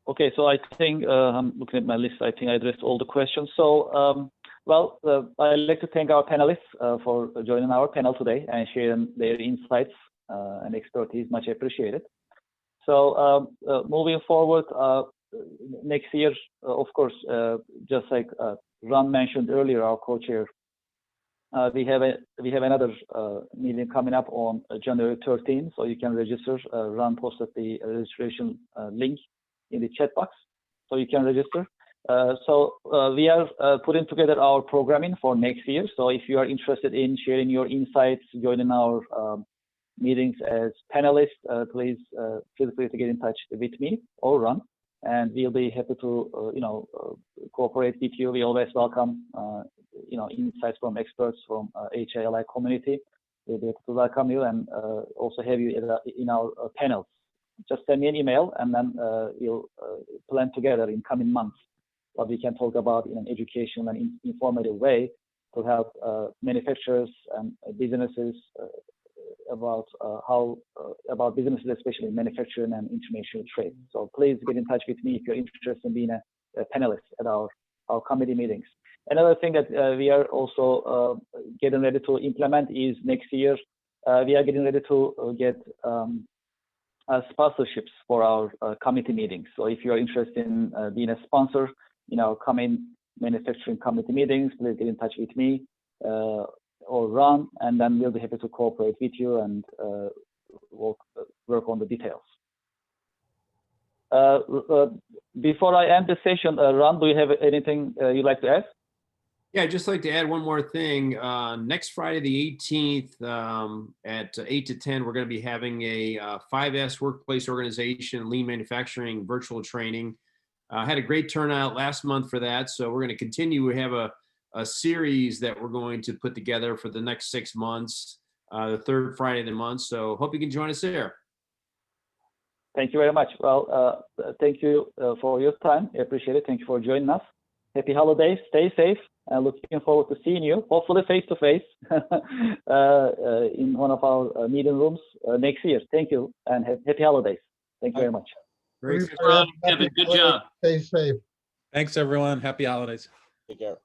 [SPEAKER 2] Okay, so I think I'm looking at my list. I think I addressed all the questions. So, I'd like to thank our panelists for joining our panel today and sharing their insights and expertise. Much appreciated. So, moving forward, next year, of course, just like Ron mentioned earlier, our co-chair we have another meeting coming up on January 13th, so you can register. Ron posted the registration link in the chat box, so you can register. We are putting together our programming for next year. So if you are interested in sharing your insights, joining our meetings as panelists, please feel free to get in touch with me or Ron, and we'll be happy to cooperate with you. We always welcome insights from experts from HIA-LI community. We'll be able to welcome you and also have you in our panels. Just send me an email, and then we'll plan together in coming months what we can talk about in an educational and informative way to help manufacturers and businesses about businesses, especially manufacturing and international trade. So please get in touch with me if you're interested in being a panelist at our committee meetings. Another thing that we are also getting ready to implement is next year, we are getting ready to get sponsorships for our committee meetings. So if you're interested in being a sponsor in our coming manufacturing committee meetings, please get in touch with me or Ron, and then we'll be happy to cooperate with you and work on the details. Before I end the session, Ron, do you have anything you'd like to add?
[SPEAKER 3] Yeah, I'd just like to add one more thing. Next Friday, the 18th at 8 to 10, we're going to be having a 5S workplace organization, lean manufacturing virtual training. Had a great turnout last month for that. So we're going to continue. We have a series that we're going to put together for the next 6 months, the third Friday of the month. So hope you can join us there.
[SPEAKER 2] Thank you very much. Well, thank you for your time. I appreciate it. Thank you for joining us. Happy holidays. Stay safe. Looking forward to seeing you, hopefully face to face, in one of our meeting rooms next year. Thank you, and happy holidays. Thank you very much.
[SPEAKER 3] Great.
[SPEAKER 4] Kevin, good job. Stay safe.
[SPEAKER 5] Thanks, everyone. Happy holidays.
[SPEAKER 6] Take care.